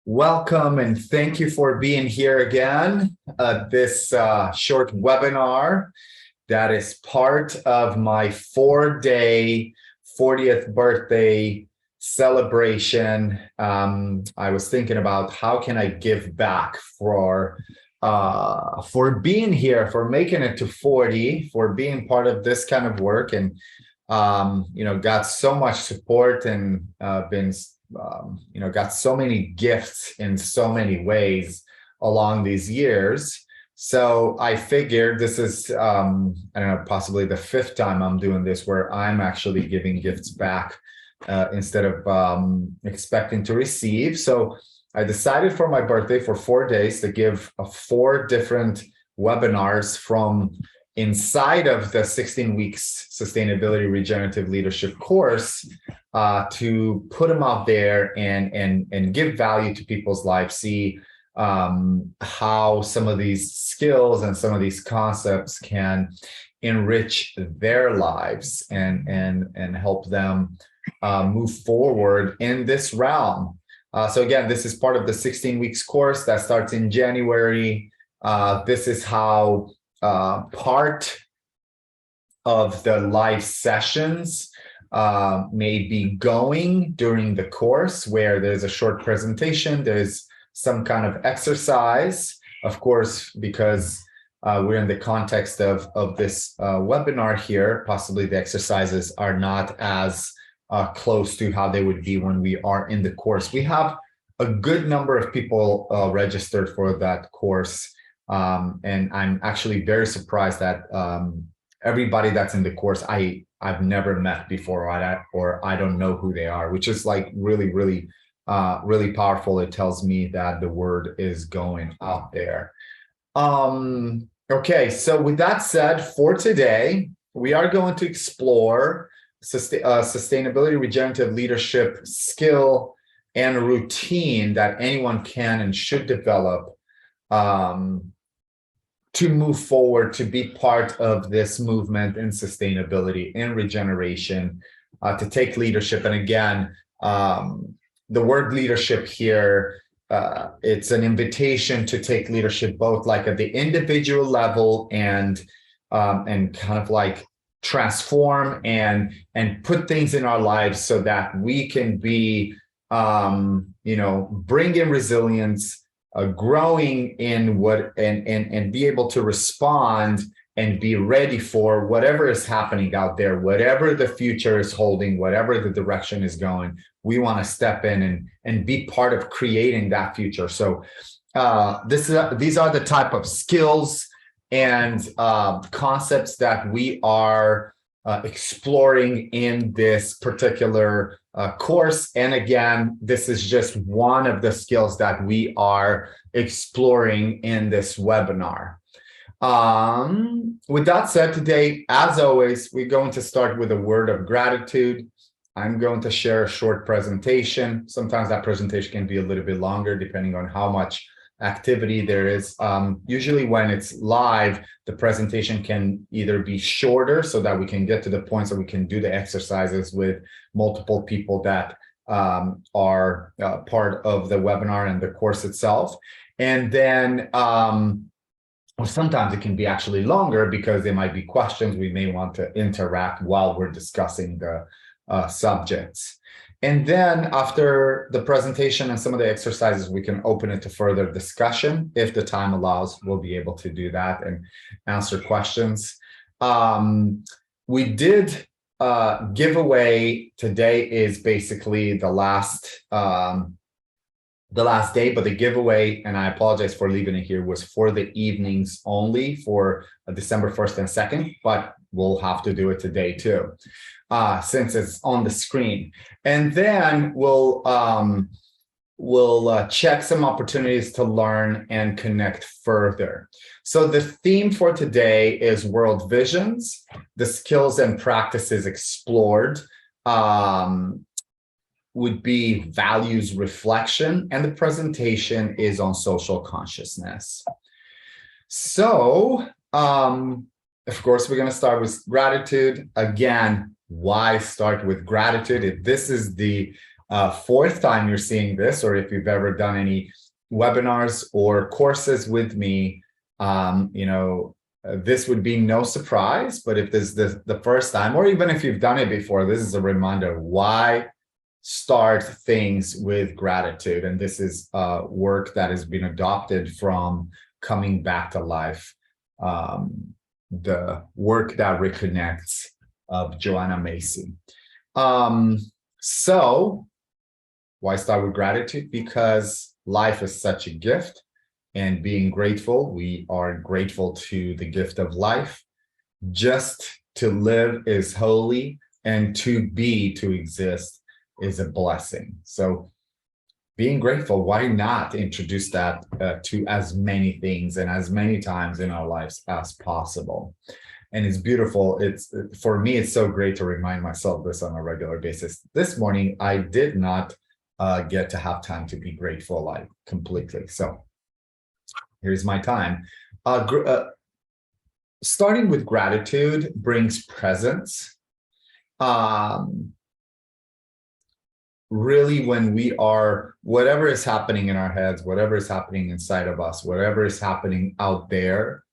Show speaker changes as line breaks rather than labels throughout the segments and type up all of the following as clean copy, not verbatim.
Welcome and thank you for being here again. This short webinar that is part of my 4-day 40th birthday celebration. I was thinking about how can I give back for being here, for making it to 40, for being part of this kind of work, and got so much support and got so many gifts in so many ways along these years. So I figured this is, I don't know, possibly the 5th time I'm doing this where I'm actually giving gifts back instead of expecting to receive. So I decided for my birthday for 4 days to give 4 different webinars from inside of the 16 weeks sustainability regenerative leadership course to put them out there and give value to people's lives, see how some of these skills and some of these concepts can enrich their lives and help them move forward in this realm. So again, this is part of the 16 weeks course that starts in January. This is how part of the live sessions may be going during the course, where there's a short presentation, there's some kind of exercise, of course, because we're in the context of this webinar here. Possibly the exercises are not as close to how they would be when we are in the course. We have a good number of people registered for that course. And I'm actually very surprised that everybody that's in the course I've never met before, or I don't know who they are, which is like really powerful. It tells me that the word is going out there. Okay, so with that said, for today, we are going to explore sustainability regenerative leadership skill and routine that anyone can and should develop to move forward, to be part of this movement in sustainability, in regeneration, to take leadership. And again, the word leadership here, it's an invitation to take leadership both like at the individual level and kind of like transform and put things in our lives so that we can be, bring in resilience, growing in what and be able to respond and be ready for whatever is happening out there, whatever the future is holding, whatever the direction is going. We want to step in and be part of creating that future. So these are the type of skills and concepts that we are exploring in this particular course. And again, this is just one of the skills that we are exploring in this webinar. With that said, today, as always, we're going to start with a word of gratitude. I'm going to share a short presentation. Sometimes that presentation can be a little bit longer depending on how much activity there is. Usually when it's live, the presentation can either be shorter so that we can get to the point so we can do the exercises with multiple people that are part of the webinar and the course itself. And then or sometimes it can be actually longer because there might be questions we may want to interact while we're discussing the subjects. And then after the presentation and some of the exercises, we can open it to further discussion. If the time allows, we'll be able to do that and answer questions. We did giveaway. Today is basically the last day, but the giveaway, and I apologize for leaving it here, was for the evenings only for December 1st and 2nd, but we'll have to do it today too. Since it's on the screen. And then we'll check some opportunities to learn and connect further. So the theme for today is world visions, the skills and practices explored would be values reflection, and the presentation is on social consciousness. So, of course, we're going to start with gratitude. Again, why start with gratitude? If this is the fourth time you're seeing this, or if you've ever done any webinars or courses with me, this would be no surprise. But if this is the first time, or even if you've done it before, this is a reminder why start things with gratitude. And this is work that has been adopted from Coming Back to Life, the work that reconnects of Joanna Macy. So why start with gratitude? Because life is such a gift, and being grateful, we are grateful to the gift of life. Just to live is holy, and to exist is a blessing. So being grateful, why not introduce that to as many things and as many times in our lives as possible? And it's beautiful. For me, it's so great to remind myself this on a regular basis. This morning, I did not get to have time to be grateful, like completely. So here's my time. Starting with gratitude brings presence. Really, when we are, whatever is happening in our heads, whatever is happening inside of us, whatever is happening out there,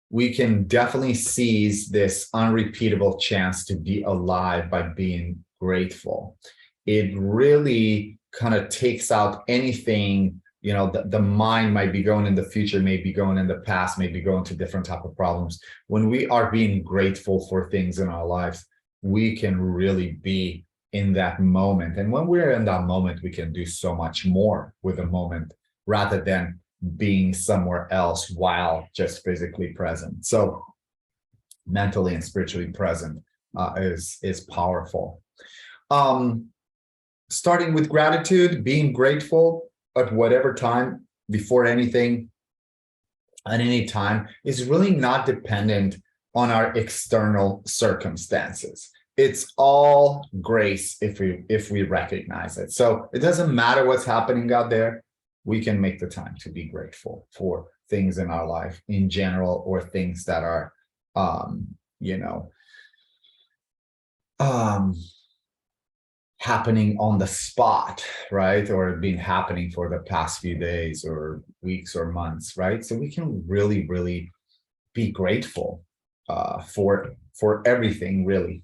we can definitely seize this unrepeatable chance to be alive by being grateful. It really kind of takes out anything, the mind might be going in the future, maybe going in the past, maybe going to different type of problems. When we are being grateful for things in our lives, we can really be in that moment. And when we're in that moment, we can do so much more with the moment rather than being somewhere else while just physically present. So mentally and spiritually present is powerful. Starting with gratitude, being grateful at whatever time, before anything, at any time, is really not dependent on our external circumstances. It's all grace if we recognize it. So it doesn't matter what's happening out there. We can make the time to be grateful for things in our life in general, or things that are, happening on the spot, right? Or been happening for the past few days or weeks or months, right? So we can really, really be grateful for everything, really.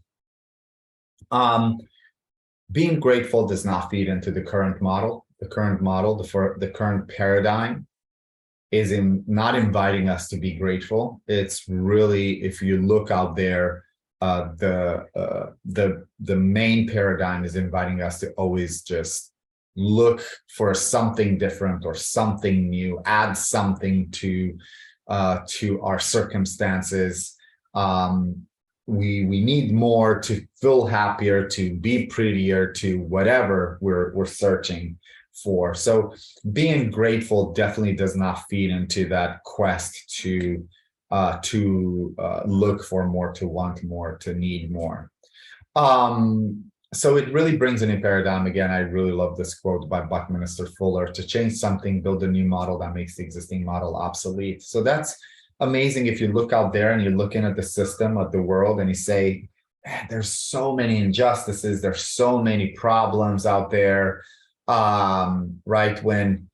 Being grateful does not feed into the current model. The current paradigm is not inviting us to be grateful. It's really, if you look out there, the main paradigm is inviting us to always just look for something different or something new, add something to our circumstances. We need more to feel happier, to be prettier, to whatever we're searching for. So being grateful definitely does not feed into that quest to look for more, to want more, to need more. So it really brings a new paradigm. Again, I really love this quote by Buckminster Fuller: to change something, build a new model that makes the existing model obsolete. So that's amazing. If you look out there and you're looking at the system of the world and you say, there's so many injustices, there's so many problems out there, right? When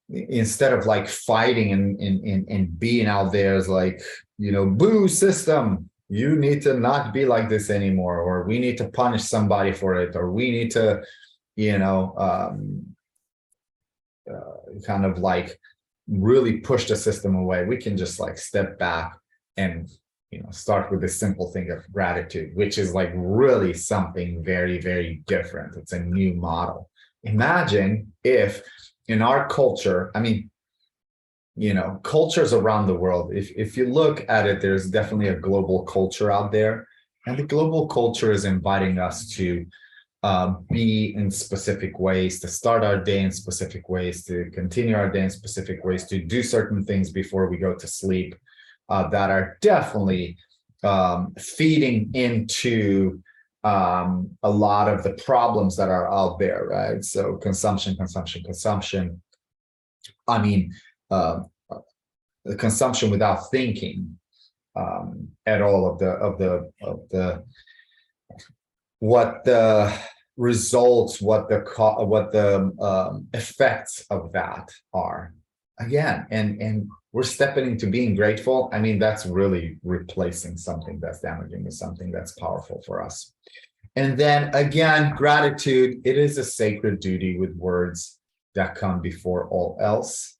instead of like fighting and being out there as like, boo system, you need to not be like this anymore, or we need to punish somebody for it, or we need to, kind of like really push the system away. We can just like step back and start with this simple thing of gratitude, which is like really something very, very different. It's a new model. Imagine if in our culture, cultures around the world, if you look at it, there's definitely a global culture out there, and the global culture is inviting us to be in specific ways, to start our day in specific ways, to continue our day in specific ways, to do certain things before we go to sleep, that are definitely feeding into a lot of the problems that are out there, right? So consumption. The consumption without thinking at all of what the results, what the effects of that are. Again, and we're stepping into being grateful. I mean, that's really replacing something that's damaging with something that's powerful for us. And then again, gratitude, it is a sacred duty with words that come before all else.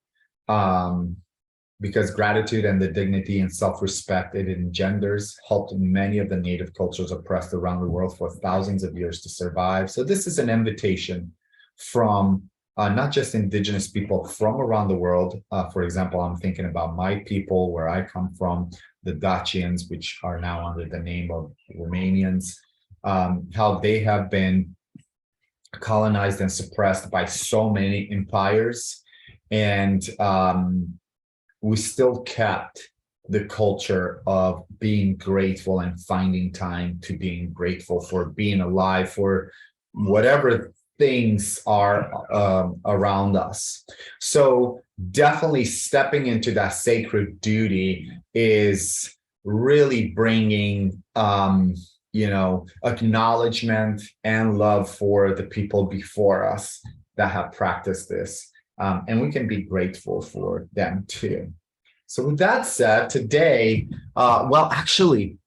Because gratitude and the dignity and self-respect it engenders helped many of the native cultures oppressed around the world for thousands of years to survive. So this is an invitation from not just indigenous people from around the world. For example, I'm thinking about my people, where I come from, the Dacians, which are now under the name of Romanians, how they have been colonized and suppressed by so many empires. And we still kept the culture of being grateful and finding time to being grateful for being alive, for whatever things are around us. So definitely stepping into that sacred duty is really bringing acknowledgement and love for the people before us that have practiced this. And we can be grateful for them too. So with that said, today, actually,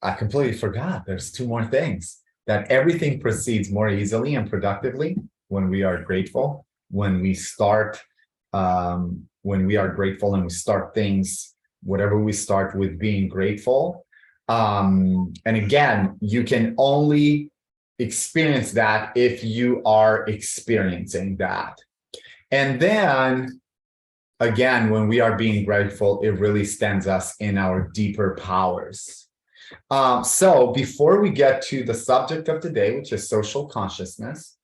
I completely forgot. There's two more things. That everything proceeds more easily and productively when we are grateful. When we are grateful and we start things, whatever we start with being grateful. And again, you can only experience that if you are experiencing that. And then, again, when we are being grateful, it really stands us in our deeper powers. So before we get to the subject of today, which is social consciousness,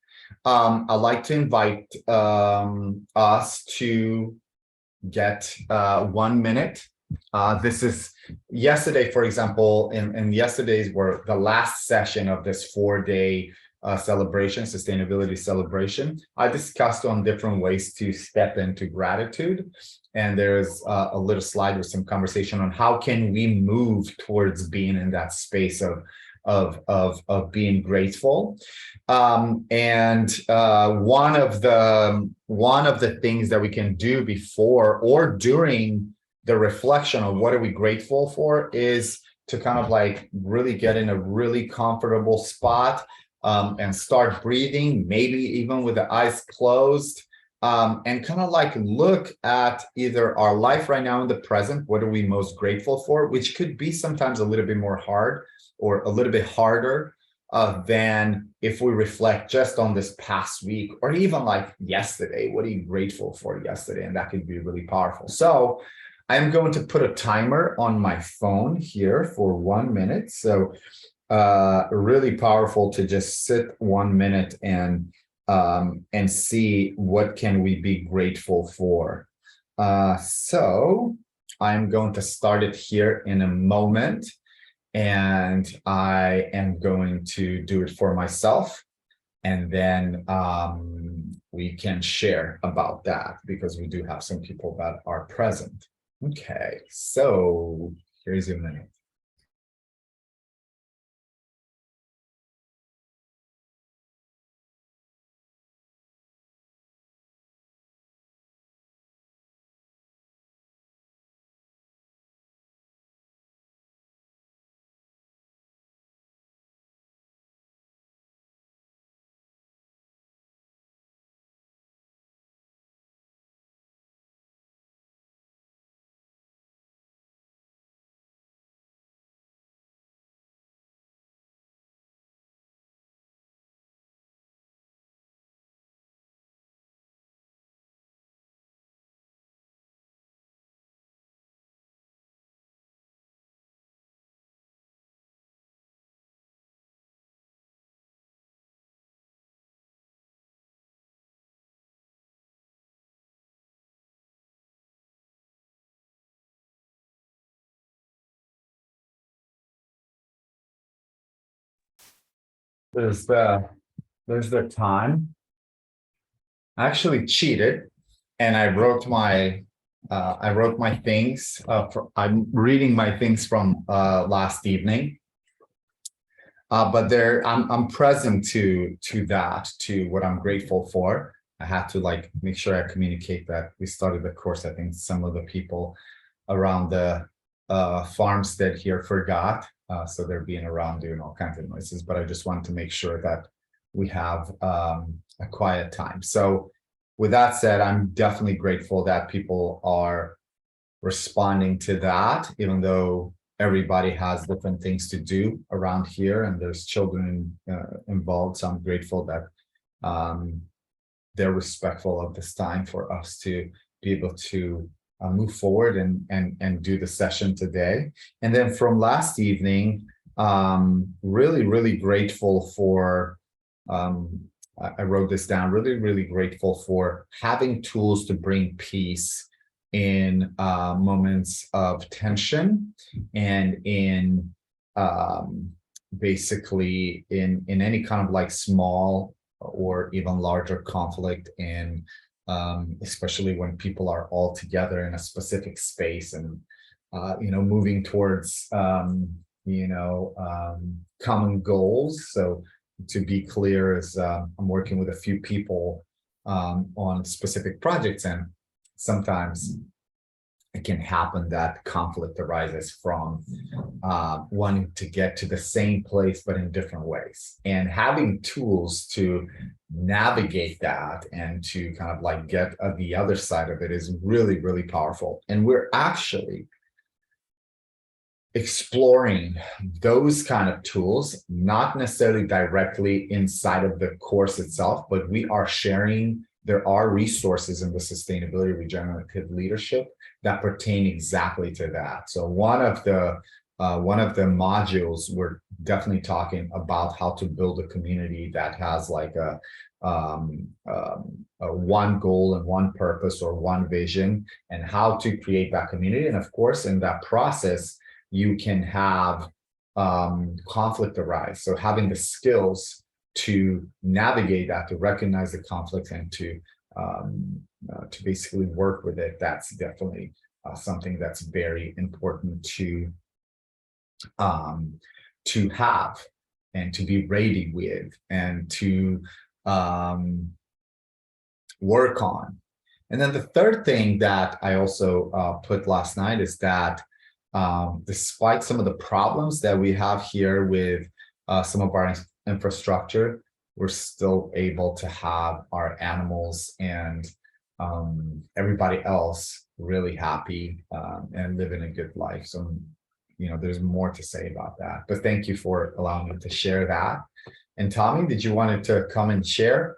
I'd like to invite us to get 1 minute. This is yesterday, for example, and yesterday's were the last session of this 4-day sustainability celebration. I discussed on different ways to step into gratitude. And there's a little slide with some conversation on how can we move towards being in that space of being grateful. And one of the things that we can do before or during the reflection of what are we grateful for is to kind of like really get in a really comfortable spot and start breathing, maybe even with the eyes closed. And kind of like look at either our life right now in the present, what are we most grateful for, which could be sometimes a little bit more hard or a little bit harder than if we reflect just on this past week or even like yesterday. What are you grateful for yesterday? And that could be really powerful. So I'm going to put a timer on my phone here for 1 minute. So really powerful to just sit 1 minute and see what can we be grateful for. So I'm going to start it here in a moment, and I am going to do it for myself, and then we can share about that because we do have some people that are present. Okay, so here's a minute. There's the time. I actually cheated, and I wrote my things. I'm reading my things from last evening. But I'm present to that, to what I'm grateful for. I had to like make sure I communicate that we started the course. I think some of the people around the farmstead here forgot, so they're being around doing all kinds of noises. But I just wanted to make sure that we have a quiet time. So, with that said, I'm definitely grateful that people are responding to that, even though everybody has different things to do around here and there's children involved. So I'm grateful that um, they're respectful of this time for us to be able to move forward and do the session today. And then from last evening, really grateful for I wrote this down, really grateful for having tools to bring peace in moments of tension and in basically in any kind of like small or even larger conflict, and especially when people are all together in a specific space and moving towards common goals. So to be clear, is I'm working with a few people on specific projects, and sometimes it can happen that conflict arises from wanting to get to the same place, but in different ways. And having tools to navigate that and to kind of like get the other side of it is really powerful. And we're actually exploring those kind of tools, not necessarily directly inside of the course itself, but we are sharing. There are resources in the sustainability regenerative leadership that pertain exactly to that. So one of the modules, we're definitely talking about how to build a community that has like a one goal and one purpose or one vision, and how to create that community. And of course, in that process, you can have conflict arise. So having the skills to navigate that, to recognize the conflict, and to basically work with it, that's definitely something that's very important to have and to be ready with and to work on. And then the third thing that I also put last night is that despite some of the problems that we have here with some of our infrastructure, we're still able to have our animals and everybody else really happy and living a good life. So, there's more to say about that. But thank you for allowing me to share that. And Tommy, did you want to come and share?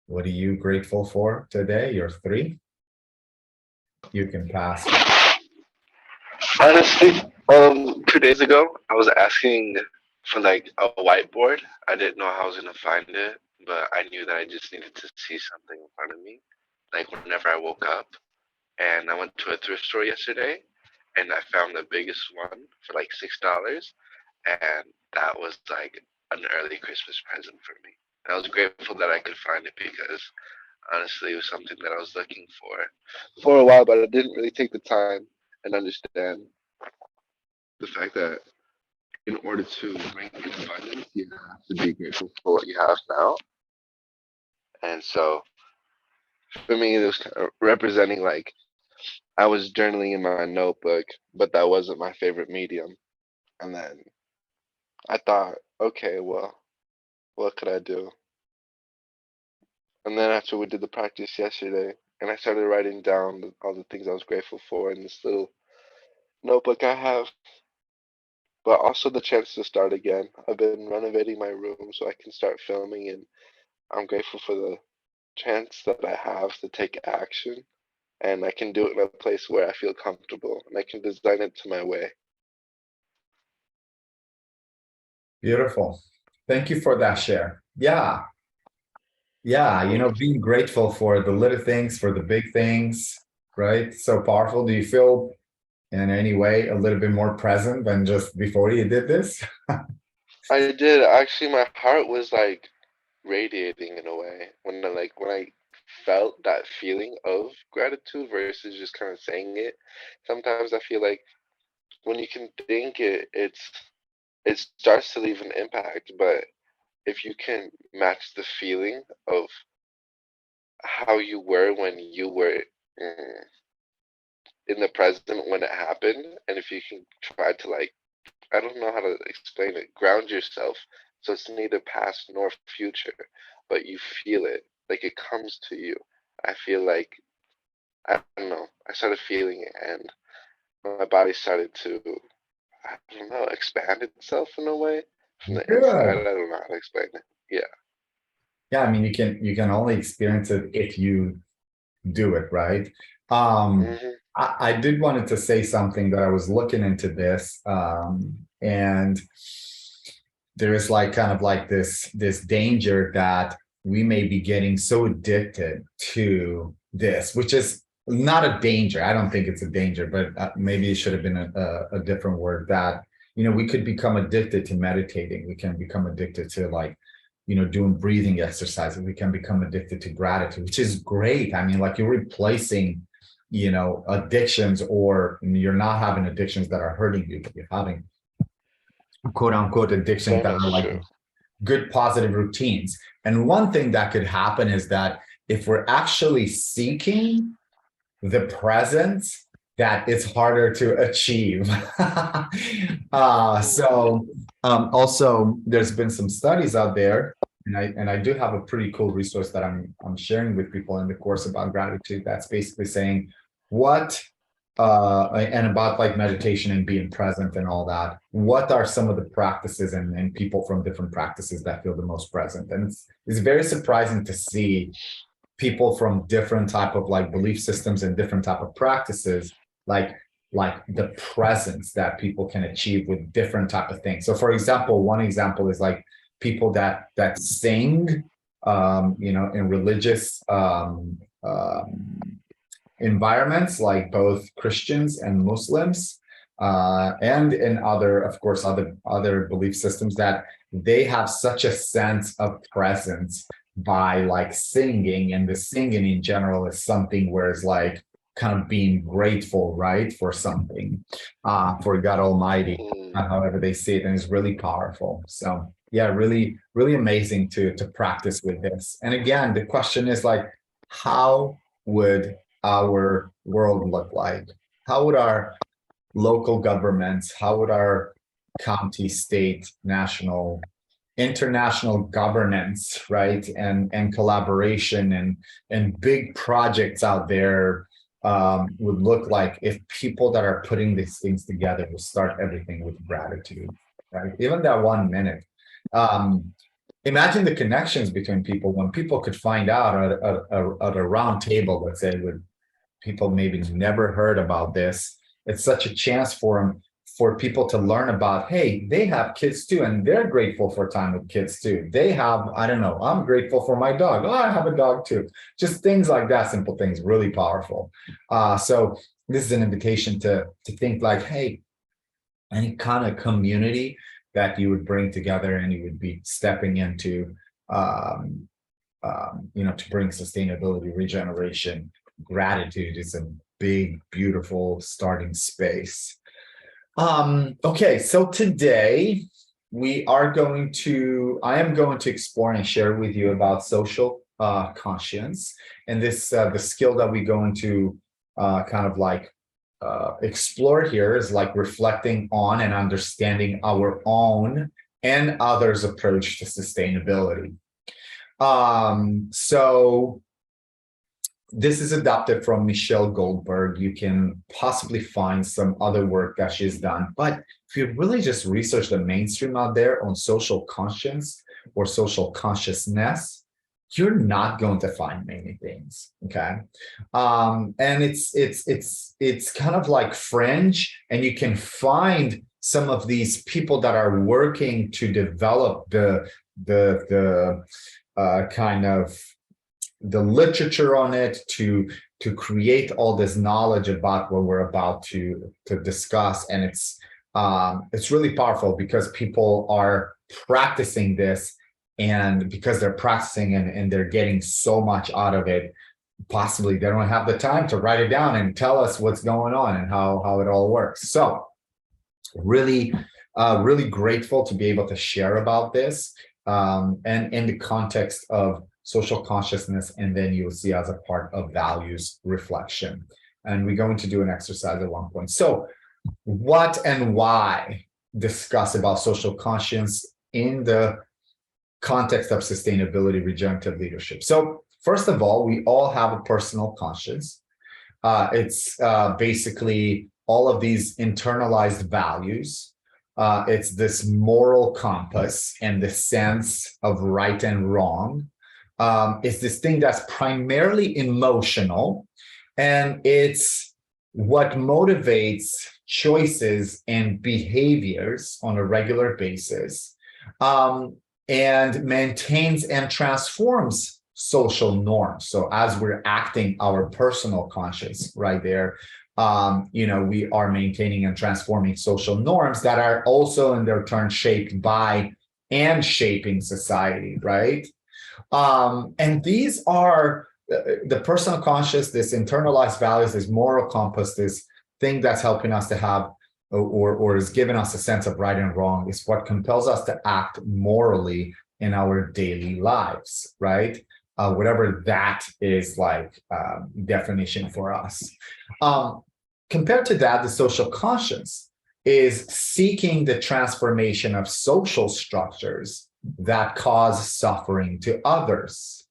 What are you grateful for today? Your three? You can pass.
Honestly, 2 days ago, I was asking for like a whiteboard. I didn't know how I was gonna find it, but I knew that I just needed to see something in front of me, like whenever I woke up. And I went to a thrift store yesterday, and I found the biggest one for like $6, and that was like an early Christmas present for me. And I was grateful that I could find it because honestly, it was something that I was looking for a while, but I didn't really take the time and understand the fact that in order to bring in abundance, you have to be grateful for what you have now. And so for me, it was kind of representing like I was journaling in my notebook, but that wasn't my favorite medium. And then I thought, okay, well, what could I do? And then after we did the practice yesterday, and I started writing down all the things I was grateful for in this little notebook I have, but also the chance to start again. I've been renovating my room so I can start filming, and I'm grateful for the chance that I have to take action, and I can do it in a place where I feel comfortable and I can design it to my way.
Beautiful. Thank you for that share. Yeah, being grateful for the little things, for the big things, right? So powerful. Do you feel in any way a little bit more present than just before you did this?
I did actually. My heart was like radiating in a way when I felt that feeling of gratitude versus just kind of saying it. Sometimes I feel like when you can think it, it starts to leave an impact. But if you can match the feeling of how you were when you were mm, in the present when it happened, and if you can try to like, I don't know how to explain it, ground yourself so it's neither past nor future, but you feel it, like it comes to you. I feel like, I don't know, I started feeling it, and my body started to, I don't know, expand itself in a way from the inside.
Good.
I don't know how to explain it. Yeah.
Yeah, I mean, you can only experience it if you do it, right? Um,
Hmm.
I did wanted to say something that I was looking into this, and there is like kind of like this danger that we may be getting so addicted to this, which is not a danger. I don't think it's a danger, but maybe it should have been a different word. That we could become addicted to meditating. We can become addicted to like doing breathing exercises. We can become addicted to gratitude, which is great. I mean, like you're replacing addictions, or you're not having addictions that are hurting you, but you're having quote unquote addictions
Very
that are
much
like
true.
good positive routines. And one thing that could happen is that if we're actually seeking the presence, that it's harder to achieve. Also, there's been some studies out there, and I do have a pretty cool resource that I'm sharing with people in the course about gratitude. That's basically saying what and about like meditation and being present and all that. What are some of the practices and people from different practices that feel the most present? And it's very surprising to see people from different type of like belief systems and different type of practices, like the presence that people can achieve with different type of things. So for example, one example is like people that sing in religious environments, like both Christians and Muslims, and in other, of course, other belief systems, that they have such a sense of presence by like singing, and the singing in general is something where it's like kind of being grateful, right, for something, for God Almighty,
Mm.
however they see it, and it's really powerful. So yeah, really, really amazing to practice with this. And again, the question is like, how would our world look like? How would our local governments, how would our county, state, national, international governance, right? And collaboration and big projects out there would look like if people that are putting these things together will start everything with gratitude, right? Even that 1 minute. Um, Imagine the connections between people when people could find out at a round table, let's say, with people maybe never heard about this. It's such a chance for people to learn about, hey, they have kids too, and they're grateful for time with kids too. They have, I don't know, I'm grateful for my dog. Oh, I have a dog too. Just things like that, simple things, really powerful. So this is an invitation to think like, hey, any kind of community that you would bring together and you would be stepping into um, to bring sustainability, regeneration, gratitude is a big, beautiful starting space. Okay, so today I am going to explore and share with you about social conscience, and this the skill that we go into kind of like explore here is like reflecting on and understanding our own and others' approach to sustainability. So this is adapted from Michelle Goldberg. You can possibly find some other work that she's done, but if you really just research the mainstream out there on social conscience or social consciousness, you're not going to find many things. Okay. And it's kind of like fringe, and you can find some of these people that are working to develop the kind of the literature on it, to create all this knowledge about what we're about to discuss. And it's really powerful because people are practicing this, and because they're practicing and they're getting so much out of it, possibly they don't have the time to write it down and tell us what's going on and how it all works. So really Really grateful to be able to share about this, and in the context of social consciousness, and then you'll see as a part of values reflection. And we're going to do an exercise at one point. So what and why discuss about social conscience in the context of sustainability regenerative leadership? So first of all, we all have a personal conscience. It's basically all of these internalized values. It's this moral compass and the sense of right and wrong. It's this thing that's primarily emotional, and it's what motivates choices and behaviors on a regular basis, and maintains and transforms social norms. So as we're acting our personal conscience right there, we are maintaining and transforming social norms that are also in their turn shaped by and shaping society, right? And these are the personal conscious, this internalized values, this moral compass, this thing that's helping us to have or is giving us a sense of right and wrong, is what compels us to act morally in our daily lives, right? Whatever that is like definition for us. Compared to that, the social conscience is seeking the transformation of social structures that cause suffering to others.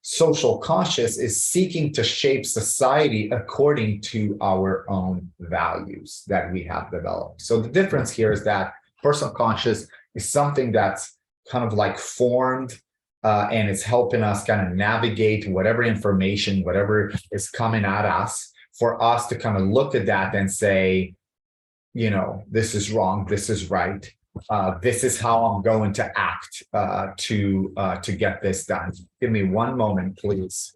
Social conscious is seeking to shape society according to our own values that we have developed. So the difference here is that personal conscious is something that's kind of like formed, and it's helping us kind of navigate whatever information, whatever is coming at us, for us to kind of look at that and say, this is wrong, this is right. This is how I'm going to act to get this done. Give me one moment, please.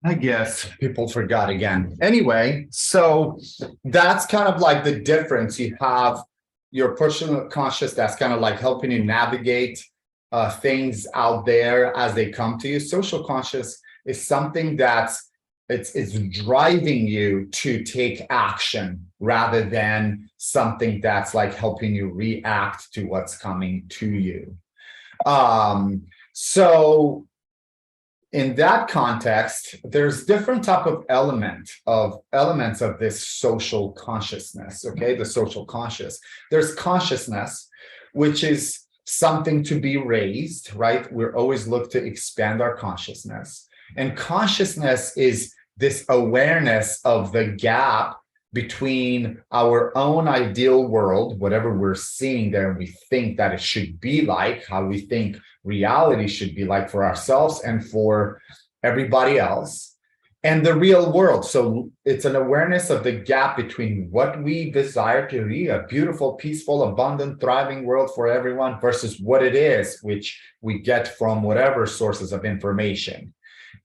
I guess people forgot again. Anyway, so that's kind of like the difference. You have your personal conscious that's kind of like helping you navigate things out there as they come to you. Social conscious is something that's it's driving you to take action rather than something that's like helping you react to what's coming to you. So in that context, there's different type of elements of this social consciousness. Okay, the social conscious. There's consciousness, which is something to be raised, right? We're always look to expand our consciousness, and consciousness is this awareness of the gap between our own ideal world, whatever we're seeing there, and we think that it should be like, how we think reality should be like for ourselves and for everybody else, and the real world. So it's an awareness of the gap between what we desire to be, a beautiful, peaceful, abundant, thriving world for everyone, versus what it is, which we get from whatever sources of information.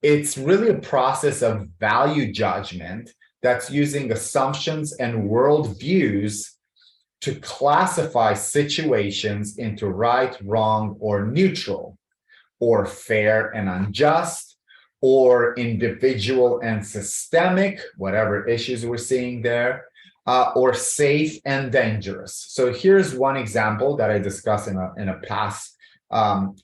It's really a process of value judgment that's using assumptions and worldviews to classify situations into right, wrong, or neutral, or fair and unjust, or individual and systemic, whatever issues we're seeing there, or safe and dangerous. So here's one example that I discussed in a past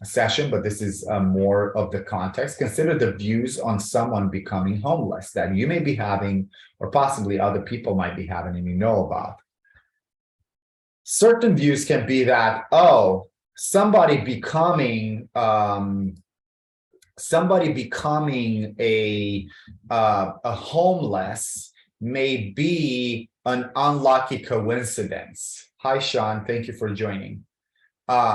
session, but this is more of the context. Consider the views on someone becoming homeless that you may be having, or possibly other people might be having and you know about. Certain views can be that, oh, somebody becoming a homeless may be an unlucky coincidence. Hi, Sean. Thank you for joining.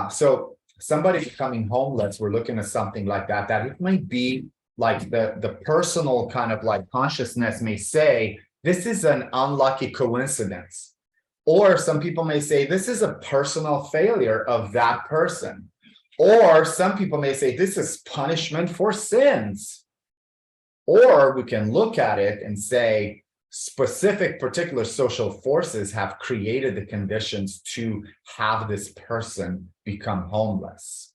So somebody becoming homeless, we're looking at something like that, that it might be like the personal kind of like consciousness may say, this is an unlucky coincidence. Or some people may say, this is a personal failure of that person. Or some people may say, this is punishment for sins. Or we can look at it and say specific particular social forces have created the conditions to have this person become homeless,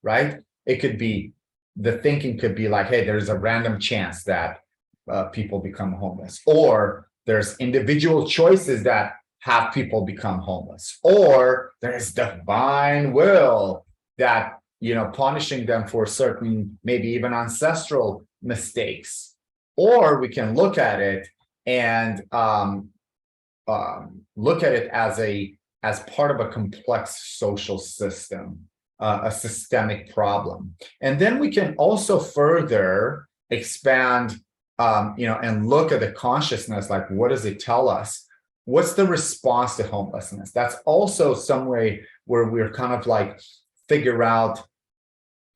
right? It could be, the thinking could be like, hey, there's a random chance that people become homeless, or there's individual choices that have people become homeless, or there's divine will that, punishing them for certain, maybe even ancestral mistakes. Or we can look at it and look at it as part of a complex social system, a systemic problem. And then we can also further expand, and look at the consciousness, like what does it tell us? What's the response to homelessness? That's also some way where we're kind of like figure out,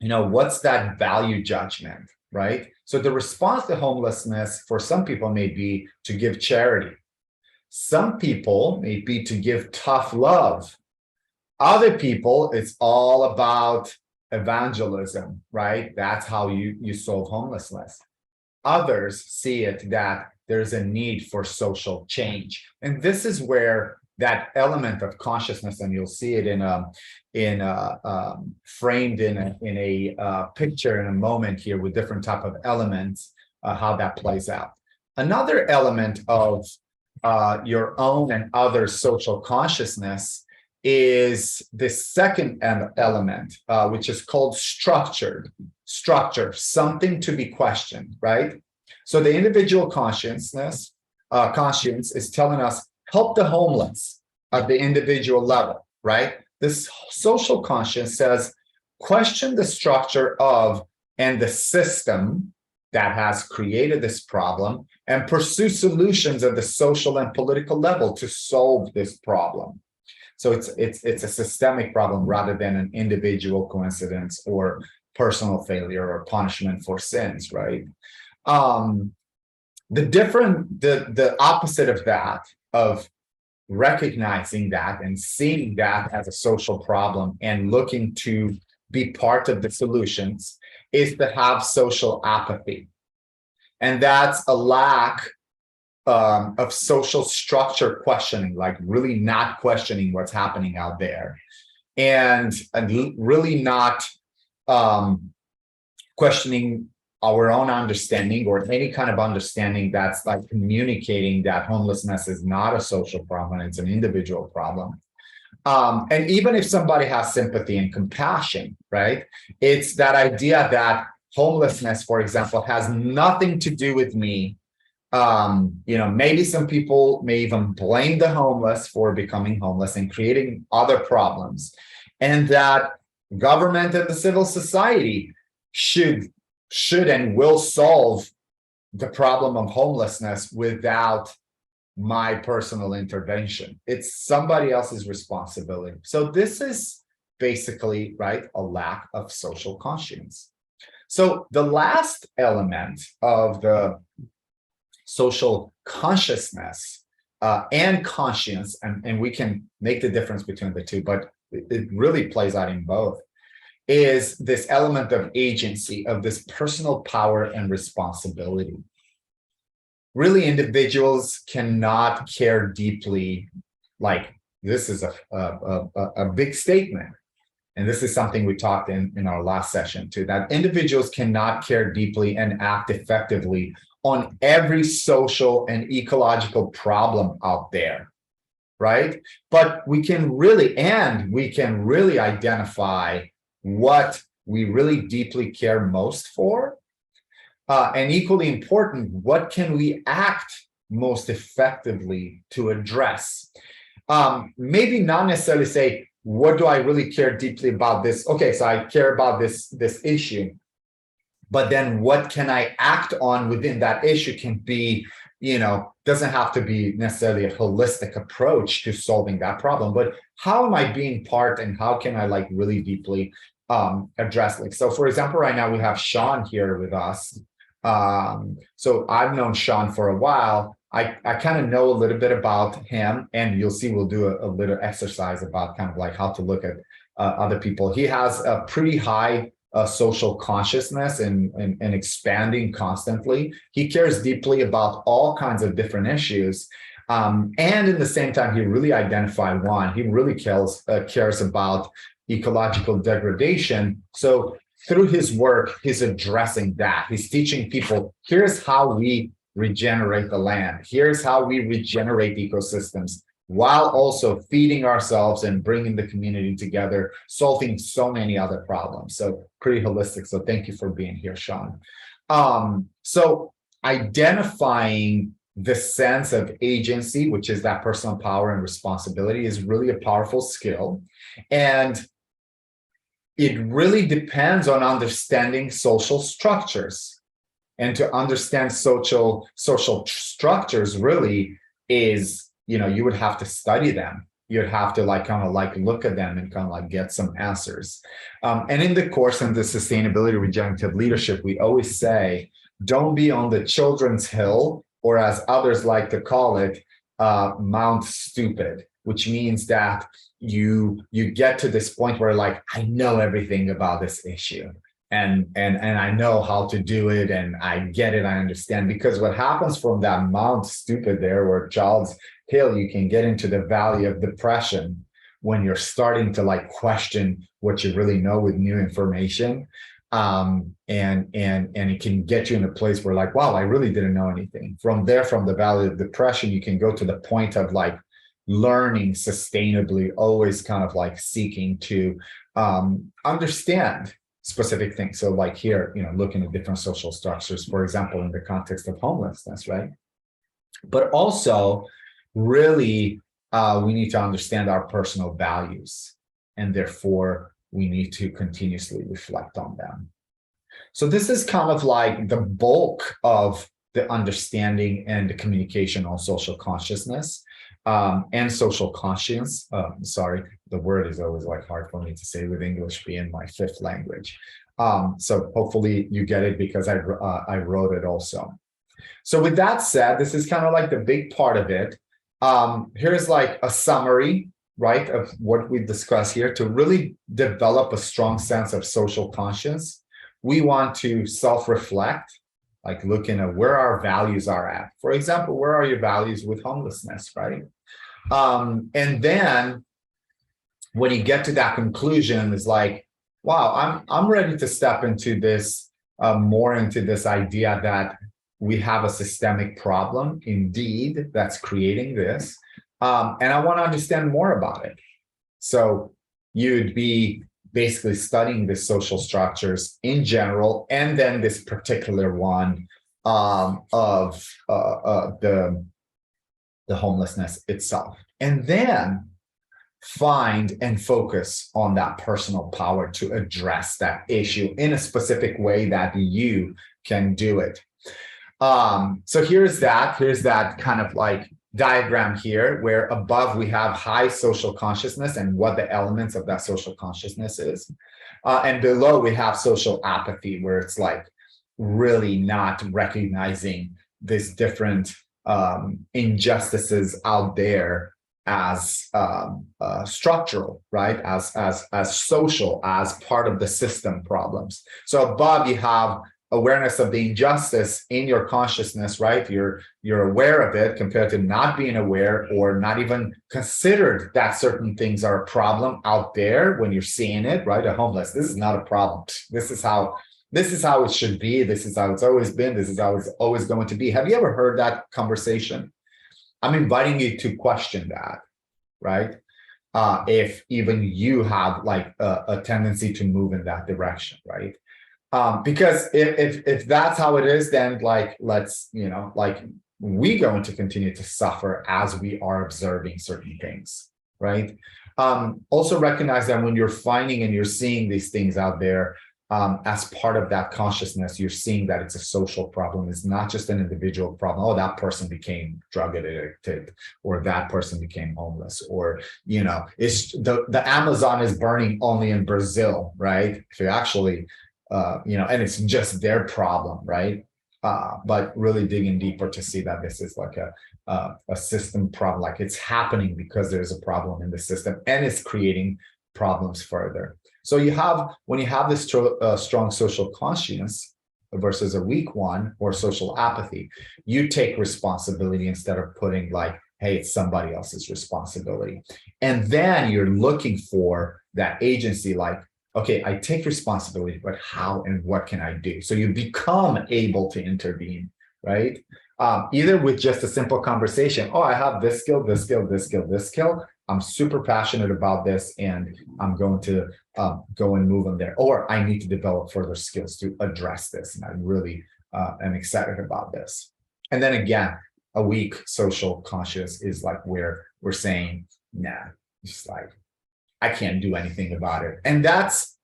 what's that value judgment, right? So the response to homelessness for some people may be to give charity. Some people may be to give tough love. Other people, it's all about evangelism, right? That's how you solve homelessness. Others see it that there's a need for social change. And this is where that element of consciousness, and you'll see it framed in a picture in a moment here with different type of elements, how that plays out. Another element of your own and other social consciousness is the second element, which is called structure, something to be questioned, right? So the individual conscience is telling us, help the homeless at the individual level, right? This social conscience says, question the structure of and the system that has created this problem and pursue solutions at the social and political level to solve this problem. So it's a systemic problem rather than an individual coincidence or personal failure or punishment for sins, right? The opposite of that, of recognizing that and seeing that as a social problem and looking to be part of the solutions, is to have social apathy. And that's a lack of social structure questioning, like really not questioning what's happening out there, and really not questioning our own understanding or any kind of understanding that's like communicating that homelessness is not a social problem, it's an individual problem. And even if somebody has sympathy and compassion, right? It's that idea that homelessness, for example, has nothing to do with me. Maybe some people may even blame the homeless for becoming homeless and creating other problems. And that government and the civil society should and will solve the problem of homelessness without my personal intervention. It's somebody else's responsibility. So this is basically, right, a lack of social conscience. So the last element of the social consciousness and conscience, and we can make the difference between the two, but it really plays out in both, is this element of agency, of this personal power and responsibility. Really, individuals cannot care deeply, like this is a big statement. And this is something we talked in our last session too, that individuals cannot care deeply and act effectively on every social and ecological problem out there, right? But we can really identify what we really deeply care most for. And equally important, what can we act most effectively to address? Maybe not necessarily say, what do I really care deeply about this? Okay, so I care about this issue, but then what can I act on within that issue can be, doesn't have to be necessarily a holistic approach to solving that problem, but how am I being part and how can I like really deeply address it? So for example, right now we have Sean here with us. So I've known Sean for a while. I kind of know a little bit about him, and you'll see we'll do a little exercise about kind of like how to look at other people. He has a pretty high social consciousness and expanding constantly. He cares deeply about all kinds of different issues. And in the same time, he really identified one. He really cares about ecological degradation. So through his work, he's addressing that. He's teaching people, here's how we regenerate the land. Here's how we regenerate ecosystems while also feeding ourselves and bringing the community together, solving so many other problems. So pretty holistic. So thank you for being here, Sean. So identifying the sense of agency, which is that personal power and responsibility, is really a powerful skill. And it really depends on understanding social structures. And to understand social structures really is, you would have to study them. You'd have to look at them and get some answers. And in the course in the sustainability regenerative leadership, we always say, don't be on the children's hill, or as others like to call it, Mount Stupid, which means that you get to this point where I know everything about this issue. And I know how to do it, and I get it, I understand. Because what happens from that Mount Stupid there, or Child's Hill, you can get into the valley of depression when you're starting to question what you really know with new information. And it can get you in a place where wow, I really didn't know anything. From there, from the valley of depression, you can go to the point of learning sustainably, always seeking to understand specific things. So here, looking at different social structures, for example, in the context of homelessness, right? But also really, we need to understand our personal values, and therefore we need to continuously reflect on them. So this is the bulk of the understanding and the communication on social consciousness. And social conscience. Sorry, the word is always hard for me to say with English being my fifth language. So hopefully you get it, because I wrote it also. So with that said, this is the big part of it. Here's a summary, right, of what we discuss here. To really develop a strong sense of social conscience, we want to self-reflect, looking at where our values are at. For example, where are your values with homelessness, right? And then when you get to that conclusion, it's wow, I'm ready to step into this, more into this idea that we have a systemic problem, indeed, that's creating this. And I want to understand more about it. So you'd be basically studying the social structures in general, and then this particular one of the homelessness itself. And then find and focus on that personal power to address that issue in a specific way that you can do it. So here's that diagram here, where above we have high social consciousness and what the elements of that social consciousness is. And below we have social apathy, where it's really not recognizing these different injustices out there as structural, right? As social, as part of the system problems. So above you have awareness of the injustice in your consciousness, right? You're aware of it, compared to not being aware or not even considered that certain things are a problem out there when you're seeing it, right? A homeless, this is not a problem. This is how it should be. This is how it's always been. This is how it's always going to be. Have you ever heard that conversation? I'm inviting you to question that, right? If even you have a tendency to move in that direction, right? Because if that's how it is, then we going to continue to suffer as we are observing certain things, right? Also recognize that when you're finding and you're seeing these things out there, as part of that consciousness, you're seeing that it's a social problem. It's not just an individual problem. Oh, that person became drug addicted, or that person became homeless, or it's the Amazon is burning only in Brazil, right? If you actually and it's just their problem, right? But really digging deeper to see that this is a system problem, it's happening because there's a problem in the system, and it's creating problems further. So when you have this strong social conscience versus a weak one or social apathy, you take responsibility instead of putting like, hey, it's somebody else's responsibility. And then you're looking for that agency, like, okay, I take responsibility, but how and what can I do? So you become able to intervene, right? Either with just a simple conversation. Oh, I have this skill, this skill, this skill, this skill. I'm super passionate about this, and I'm going to go and move on there. Or I need to develop further skills to address this, and I really am excited about this. And then again, a weak social conscious is like where we're saying, nah, it's like, I can't do anything about it. And that's,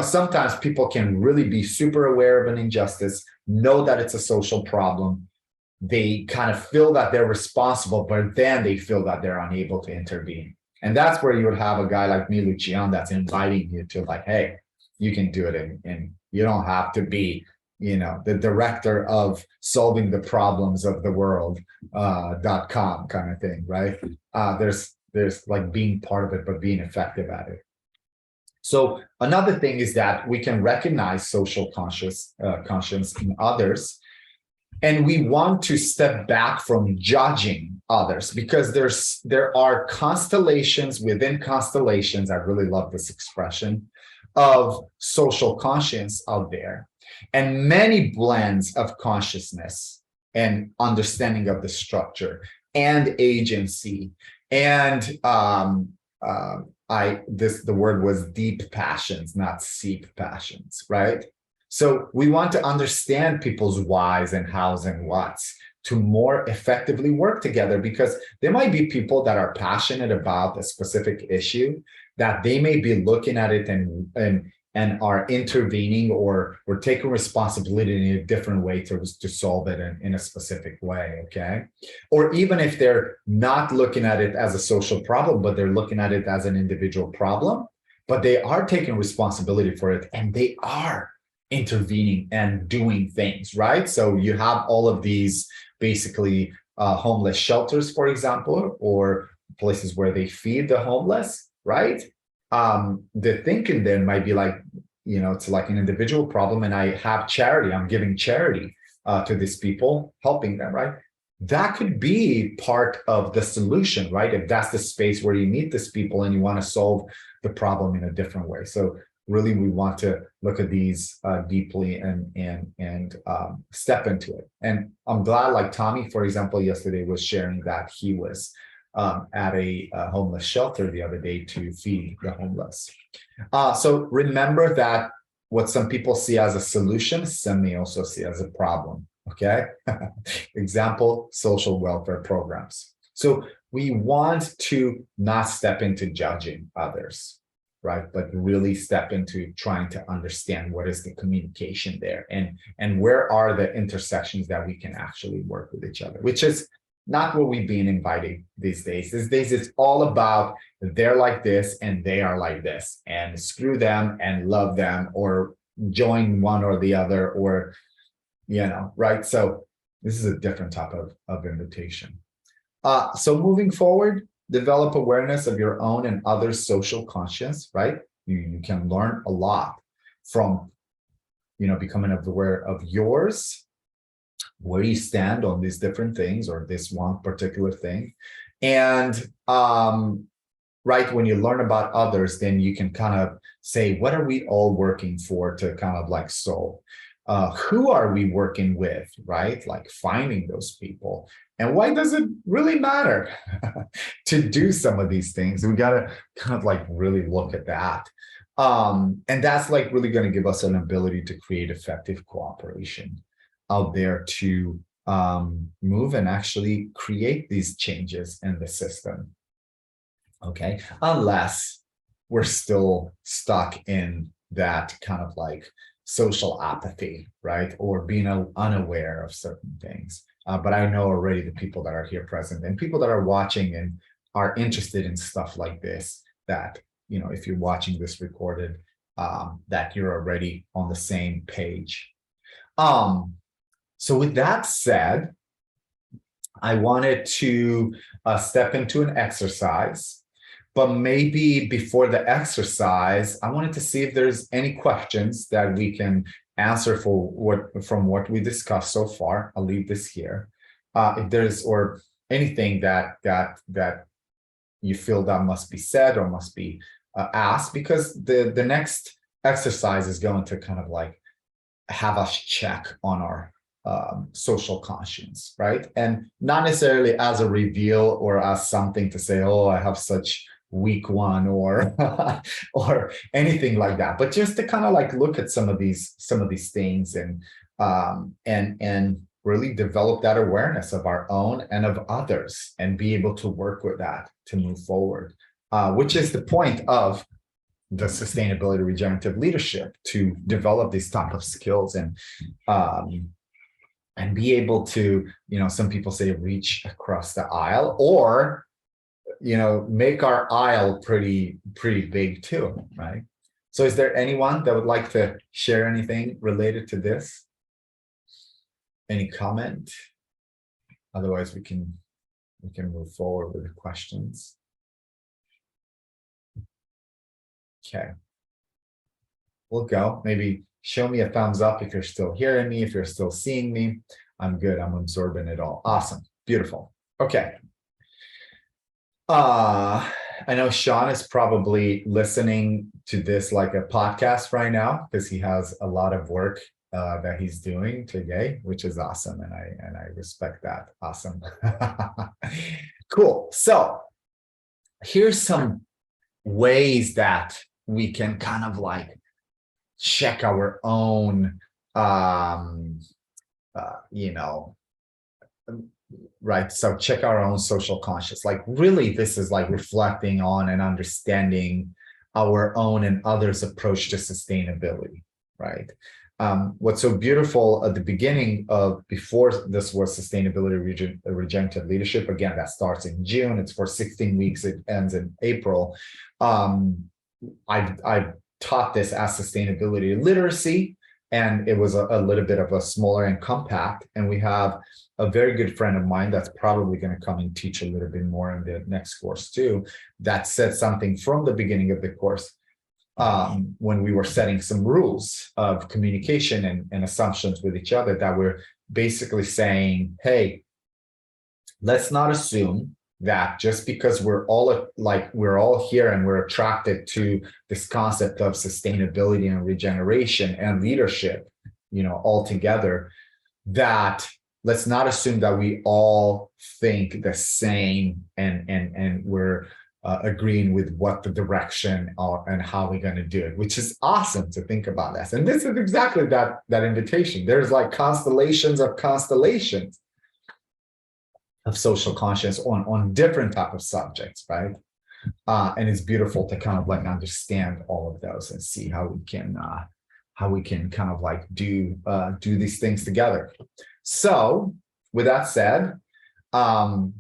sometimes people can really be super aware of an injustice, know that it's a social problem. They kind of feel that they're responsible, but then they feel that they're unable to intervene. And that's where you would have a guy like me, Lucian, that's inviting you to like, hey, you can do it. And you don't have to be, the director of solving the problems of the world, .com kind of thing, right? There's like being part of it, but being effective at it. So another thing is that we can recognize social conscience in others, and we want to step back from judging others, because there are constellations within constellations. I really love this expression of social conscience out there, and many blends of consciousness and understanding of the structure and agency. And the word was deep passions, not seep passions, right? So we want to understand people's whys and hows and whats to more effectively work together, because there might be people that are passionate about a specific issue, that they may be looking at it and are intervening or taking responsibility in a different way to solve it in a specific way, okay? Or even if they're not looking at it as a social problem, but they're looking at it as an individual problem, but they are taking responsibility for it, and they are intervening and doing things, right? So you have all of these basically homeless shelters, for example, or places where they feed the homeless, right? The thinking then might be like, it's like an individual problem, and I have charity, I'm giving charity to these people, helping them, right? That could be part of the solution, right? If that's the space where you meet these people and you want to solve the problem in a different way. So really, we want to look at these deeply and step into it. And I'm glad, like Tommy, for example, yesterday was sharing that he was at a homeless shelter the other day to feed the homeless. So remember that what some people see as a solution, some may also see as a problem, okay? Example, social welfare programs. So we want to not step into judging others, right? But really step into trying to understand what is the communication there, and where are the intersections that we can actually work with each other, which is not what we've been inviting these days. These days, it's all about they're like this and they are like this, and screw them and love them, or join one or the other, or, right? So this is a different type of invitation. So moving forward, develop awareness of your own and others' social conscience, right? You can learn a lot from, becoming aware of yours, where you stand on these different things or this one particular thing. And right, when you learn about others, then you can kind of say, what are we all working for to kind of like solve? Who are we working with, right? Like finding those people. And why does it really matter to do some of these things? We got to kind of like really look at that. And that's like really going to give us an ability to create effective cooperation out there to move and actually create these changes in the system. Okay, unless we're still stuck in that kind of like social apathy, right? Or being unaware of certain things. But I know already the people that are here present and people that are watching and are interested in stuff like this, that, if you're watching this recorded, that you're already on the same page. So with that said, I wanted to step into an exercise But maybe before the exercise, I wanted to see if there's any questions that we can answer from what we discussed so far. I'll leave this here. If there's or anything that you feel that must be said or must be asked, because the next exercise is going to kind of like have us check on our social conscience, right? And not necessarily as a reveal or as something to say, oh, I have such weak one or or anything like that, but just to kind of like look at some of these things and really develop that awareness of our own and of others and be able to work with that to move forward, which is the point of the sustainability regenerative leadership, to develop these type of skills and be able to, some people say reach across the aisle, or make our aisle pretty big too, right? So is there anyone that would like to share anything related to this? Any comment? Otherwise we can move forward with the questions. Okay, we'll go. Maybe show me a thumbs up if you're still hearing me, if you're still seeing me. I'm good. I'm absorbing it all. Awesome. Beautiful. Okay. I know Sean is probably listening to this like a podcast right now because he has a lot of work that he's doing today, which is awesome. And I respect that. Awesome. Cool. So here's some ways that we can kind of like check our own, right? So check our own social conscious. Like really, this is like reflecting on and understanding our own and others' approach to sustainability, right? What's so beautiful at the beginning of, before this was sustainability regenerative leadership, again, that starts in June, it's for 16 weeks, it ends in April. I taught this as sustainability literacy, and it was a little bit of a smaller and compact. And we have a very good friend of mine that's probably going to come and teach a little bit more in the next course too, that said something from the beginning of the course when we were setting some rules of communication and assumptions with each other, that we're basically saying, hey, let's not assume that just because we're all here and we're attracted to this concept of sustainability and regeneration and leadership, all together, that let's not assume that we all think the same and we're agreeing with what the direction and how we're going to do it, which is awesome to think about this. And this is exactly that invitation. There's like constellations of social conscience on different type of subjects, right? And it's beautiful to kind of like understand all of those and see how we can kind of like do these things together. So with that said,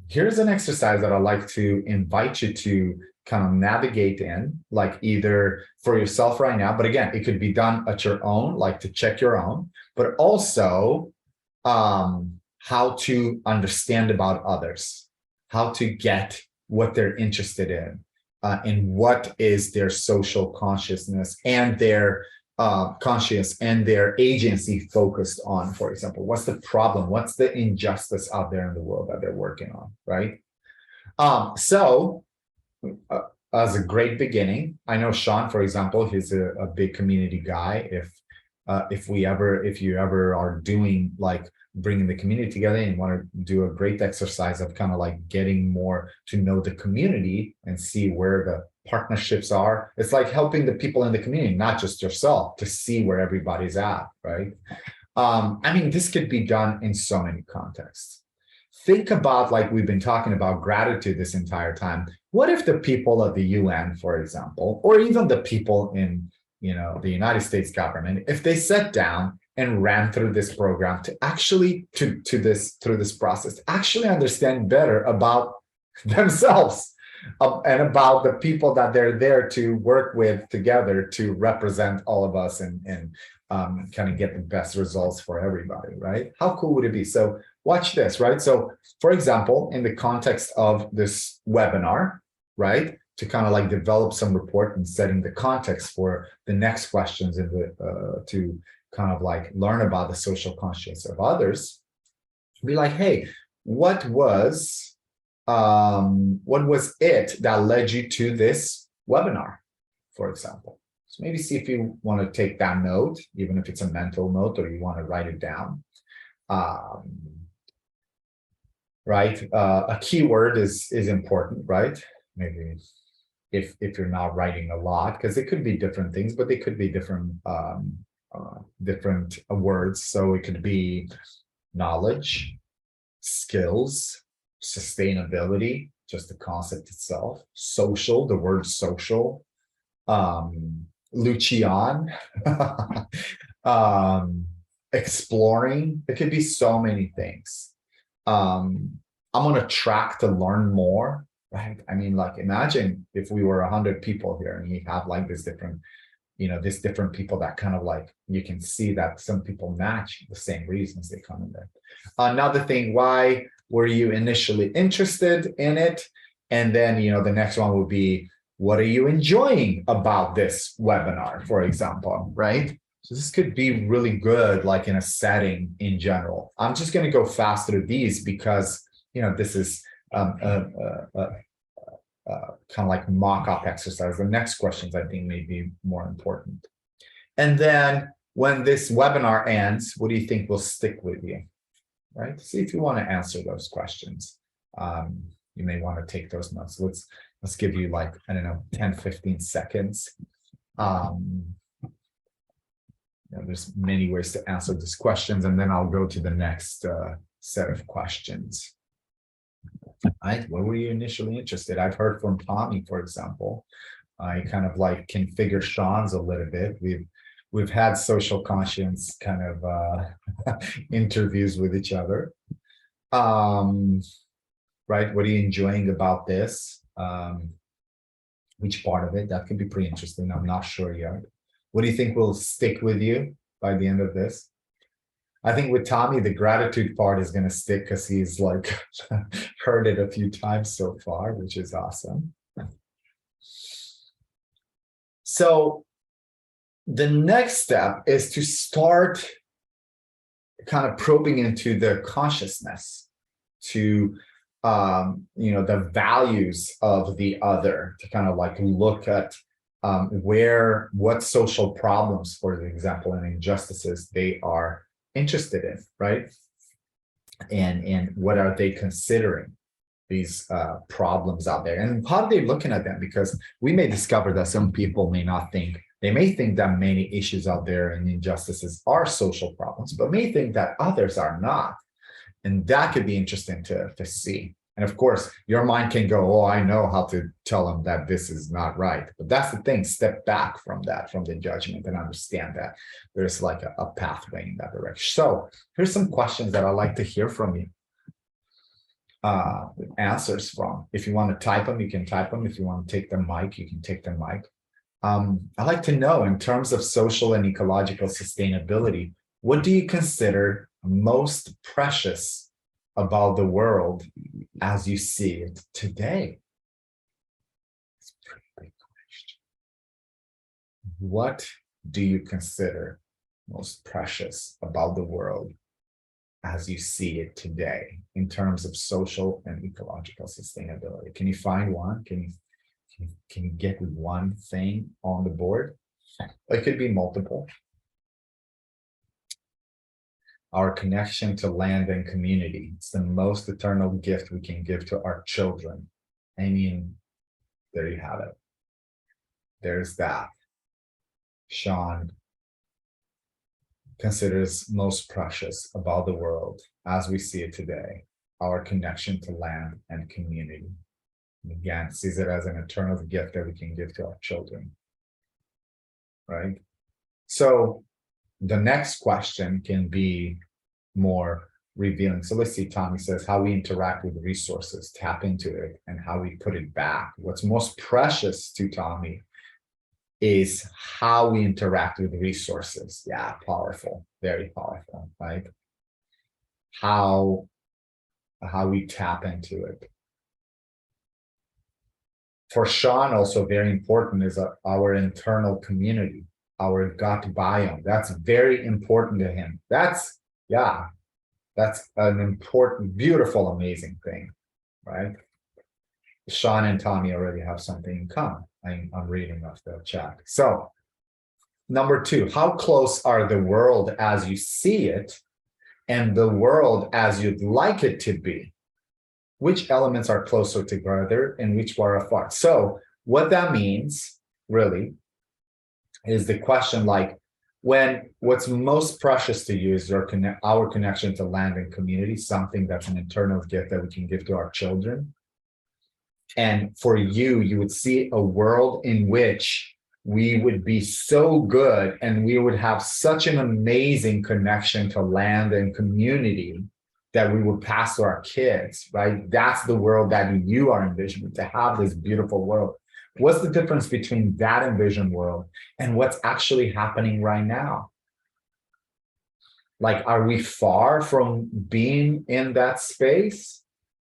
here's an exercise that I'd like to invite you to kind of navigate in, like either for yourself right now, but again, it could be done at your own, like to check your own, but also how to understand about others, how to get what they're interested in, and what is their social consciousness and their conscious and their agency focused on. For example, what's the problem? What's the injustice out there in the world that they're working on, right? So as a great beginning, I know Sean, for example, he's a big community guy. If you ever are doing like bringing the community together and want to do a great exercise of kind of like getting more to know the community and see where the partnerships are, it's like helping the people in the community, not just yourself, to see where everybody's at, right? I mean, this could be done in so many contexts. Think about, like we've been talking about gratitude this entire time. What if the people of the UN, for example, or even the people in the United States government, if they sat down and ran through this program to actually through this process, to actually understand better about themselves and about the people that they're there to work with together to represent all of us and kind of get the best results for everybody, right? How cool would it be? So watch this, right? So for example, in the context of this webinar, right, to kind of like develop some report and setting the context for the next questions and to kind of like learn about the social conscience of others. Be like, hey, what was it that led you to this webinar, for example? So maybe see if you want to take that note, even if it's a mental note, or you want to write it down. Right? A keyword is important, right? Maybe if you're not writing a lot, because it could be different things, but they could be different words. So it could be knowledge, skills, sustainability, just the concept itself, social, the word social, Lucian, exploring. It could be so many things. I'm on a track to learn more, right? I mean, like, imagine if we were 100 people here and we have like this different, this different people that kind of like, you can see that some people match the same reasons they come in there. Another thing, why were you initially interested in it? And then, the next one would be, what are you enjoying about this webinar, for example, right? So this could be really good, like in a setting in general. I'm just going to go fast through these because, this is kind of like mock-up exercise. The next questions, I think, may be more important. And then when this webinar ends, what do you think will stick with you, right? See if you want to answer those questions. You may want to take those notes. Let's give you like, I don't know, 10, 15 seconds. There's many ways to answer these questions, and then I'll go to the next set of questions. Right? What were you initially interested? I've heard from Tommy, for example. I kind of like can figure Sean's a little bit. We've had social conscience kind of interviews with each other. Right? What are you enjoying about this? Which part of it? That could be pretty interesting. I'm not sure yet. What do you think will stick with you by the end of this? I think with Tommy, the gratitude part is going to stick because he's like heard it a few times so far, which is awesome. So the next step is to start kind of probing into the consciousness, to the values of the other, to kind of like look at what social problems, for example, and injustices they are interested in, right? And what are they considering these problems out there, and how are they looking at them? Because we may discover that some people may not think, they may think that many issues out there and injustices are social problems, but may think that others are not. And that could be interesting to see. And of course, your mind can go, oh, I know how to tell them that this is not right. But that's the thing, step back from that, from the judgment, and understand that there's like a pathway in that direction. So here's some questions that I'd like to hear from you. Answers from. If you want to type them, you can type them. If you want to take the mic, you can take the mic. I'd like to know, in terms of social and ecological sustainability, what do you consider most precious about the world as you see it today? It's a pretty big question. What do you consider most precious about the world as you see it today in terms of social and ecological sustainability? Can you find one? Can you get one thing on the board? It could be multiple. Our connection to land and community. It's the most eternal gift we can give to our children. I mean, there you have it. There's that. Sean considers most precious about the world as we see it today, our connection to land and community. And again, sees it as an eternal gift that we can give to our children, right? So the next question can be more revealing. So let's see, Tommy says, how we interact with resources, tap into it, and how we put it back. What's most precious to Tommy is how we interact with resources. Yeah, powerful, very powerful, right? How we tap into it. for Sean, also very important is our internal community, our gut biome. That's very important to him. Yeah, that's an important, beautiful, amazing thing, right? Sean and Tommy already have something in common. I'm reading off the chat. So, number two, how close are the world as you see it and the world as you'd like it to be? Which elements are closer together and which are apart? So, what that means really is the question like, when what's most precious to you is our connection to land and community, something that's an internal gift that we can give to our children. And for you, you would see a world in which we would be so good and we would have such an amazing connection to land and community that we would pass to our kids, right? That's the world that you are envisioning, to have this beautiful world. What's the difference between that envisioned world and what's actually happening right now? Like, are we far from being in that space?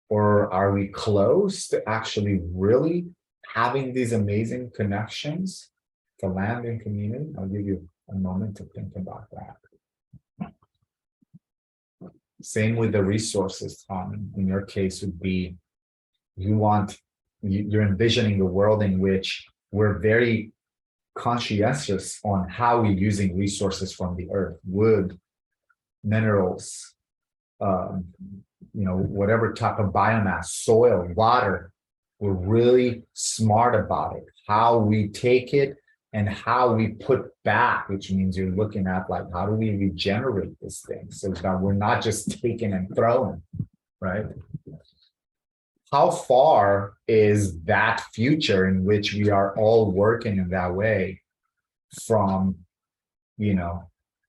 Or are we close to actually really having these amazing connections to land and community? I'll give you a moment to think about that. Same with the resources, Tom. In your case, would be you're envisioning a world in which we're very conscientious on how we're using resources from the earth, wood, minerals, um, whatever type of biomass, soil, water. We're really smart about it, how we take it and how we put back, which means you're looking at like, how do we regenerate this thing so that we're not just taking and throwing, right? How far is that future in which we are all working in that way from,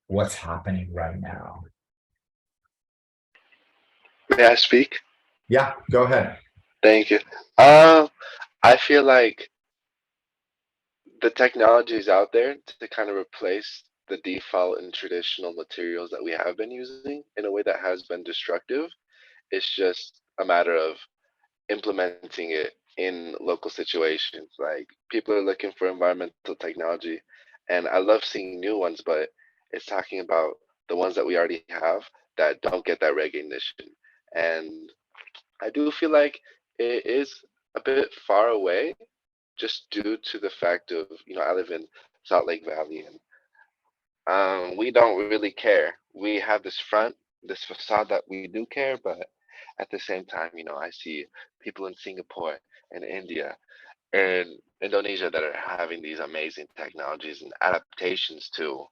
what's happening right now?
May I speak?
Yeah, go ahead.
Thank you. Um, I feel like the technology is out there to kind of replace the default and traditional materials that we have been using in a way that has been destructive. It's just a matter of implementing it in local situations. Like people are looking for environmental technology, and I love seeing new ones, but it's talking about the ones that we already have that don't get that recognition. And I do feel like it is a bit far away just due to the fact of, I live in Salt Lake Valley, and we don't really care. We have this front, this facade that we do care, but at the same time, I see people in Singapore and India and Indonesia that are having these amazing technologies and adaptations to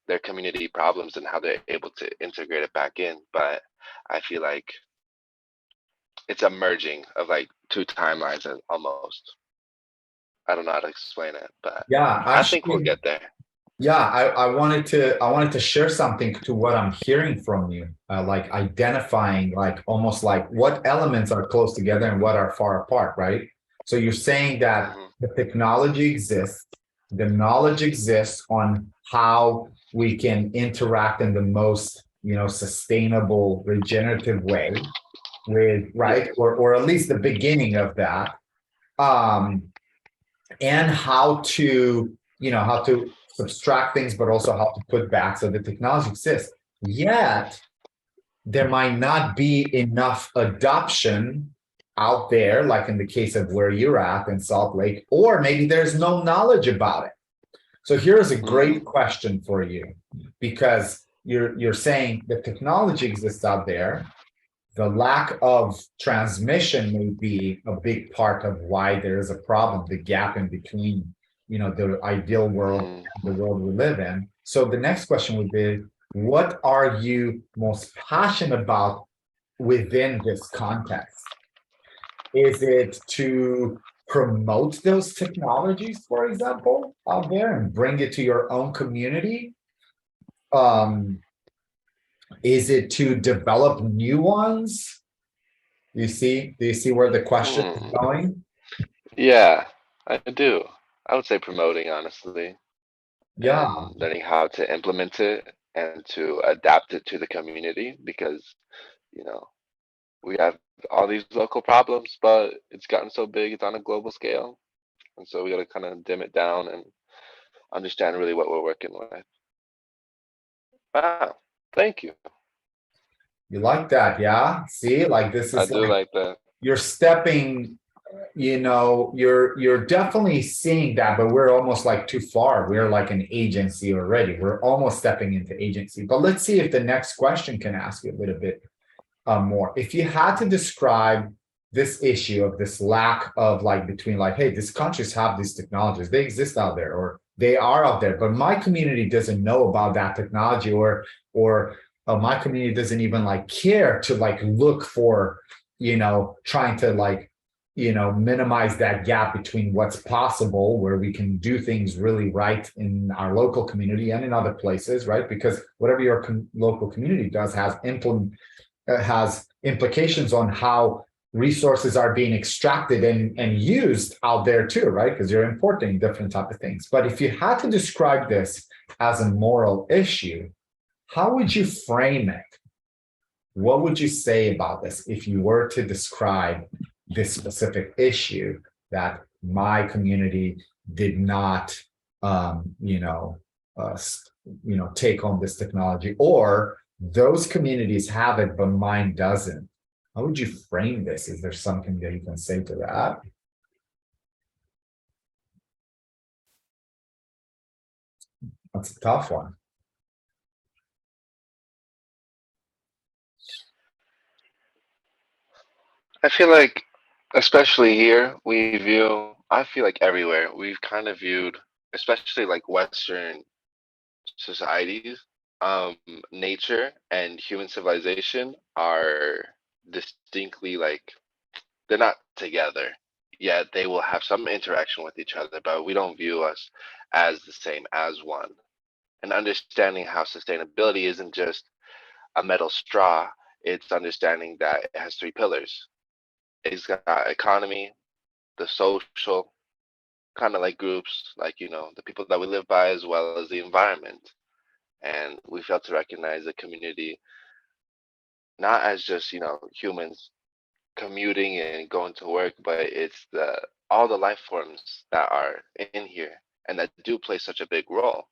their community problems and how they're able to integrate it back in. But I feel like it's a merging of like two timelines almost. I don't know how to explain it, but
Yeah,
I think we'll
actually,
get there.
yeah, I wanted to share something to what I'm hearing from you, like identifying, like almost like what elements are close together and what are far apart, right? So you're saying that
Hmm.
the technology exists, the knowledge exists on how we can interact in the most, sustainable, regenerative way with,
Yeah.
right? Or at least the beginning of that. Um, and how to subtract things, but also how to put back. So the technology exists. Yet there might not be enough adoption out there, like in the case of where you're at in Salt Lake, or maybe there's no knowledge about it. So here's a great
Hmm.
question for you, because you're saying the technology exists out there, the lack of transmission may be a big part of why there is a problem, the gap in between, the ideal world
Hmm.
and the world we live in. So the next question would be, what are you most passionate about within this context? Is it to promote those technologies, for example, out there and bring it to your own community? Um, is it to develop new ones? Do you see where the question is
Hmm.
going?
Yeah, I do. I would say promoting, honestly,
Yeah,
and learning how to implement it and to adapt it to the community because, you know, we have all these local problems, but it's gotten so big, it's on a global scale. And so we got to kind of dim it down and understand really what we're working with. Wow, thank you.
You like that, yeah? See, like this
I
is
do
like
like that.
you're stepping, you're definitely seeing that, but we're almost like too far. We're like an agency already. We're almost stepping into agency. But let's see if the next question can ask you a little bit more. If you had to describe this issue of this lack of like between like, hey, these countries have these technologies, they exist out there, or they are out there, but my community doesn't know about that technology, or my community doesn't even like care to like look for, trying to like, minimize that gap between what's possible where we can do things really right in our local community and in other places, right? Because whatever your local community does has implications on how resources are being extracted and used out there too, right? Because you're importing different type of things. But if you had to describe this as a moral issue, how would you frame it? What would you say about this if you were to describe this specific issue that my community did not, uh, take on this technology, or those communities have it, but mine doesn't? How would you frame this? Is there something that you can say to that? That's a tough one.
I feel like, especially here, I feel like everywhere, we've kind of viewed, especially like Western societies, nature and human civilization are distinctly like, they're not together, yet they will have some interaction with each other, but we don't view us as the same as one. And understanding how sustainability isn't just a metal straw, it's understanding that it has three pillars. It's got economy, the social, kind of like groups, like, the people that we live by, as well as the environment. And we fail to recognize the community not as just, humans commuting and going to work, but it's the all the life forms that are in here and that do play such a big role.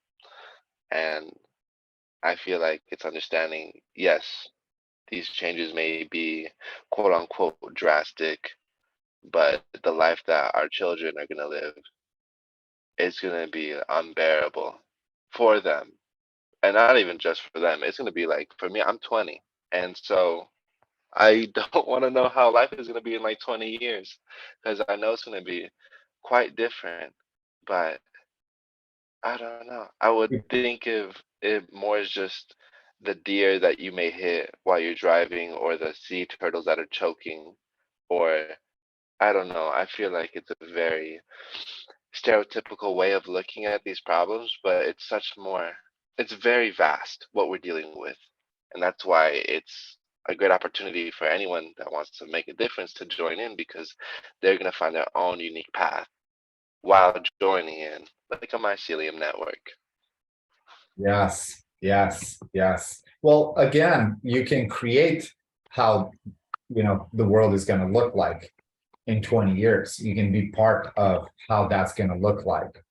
And I feel like it's understanding, yes, these changes may be quote unquote drastic, but the life that our children are going to live is going to be unbearable for them. And not even just for them. It's going to be like, for me, I'm 20. And so I don't want to know how life is going to be in like 20 years because I know it's going to be quite different. But I don't know. I would think of it more as just the deer that you may hit while you're driving, or the sea turtles that are choking, or I don't know. I feel like it's a very stereotypical way of looking at these problems, but it's very vast what we're dealing with. And that's why it's a great opportunity for anyone that wants to make a difference to join in, because they're going to find their own unique path while joining in, like a mycelium network.
Yes, yes, yes. Well, again, you can create how, the world is going to look like in 20 years. You can be part of how that's going to look like.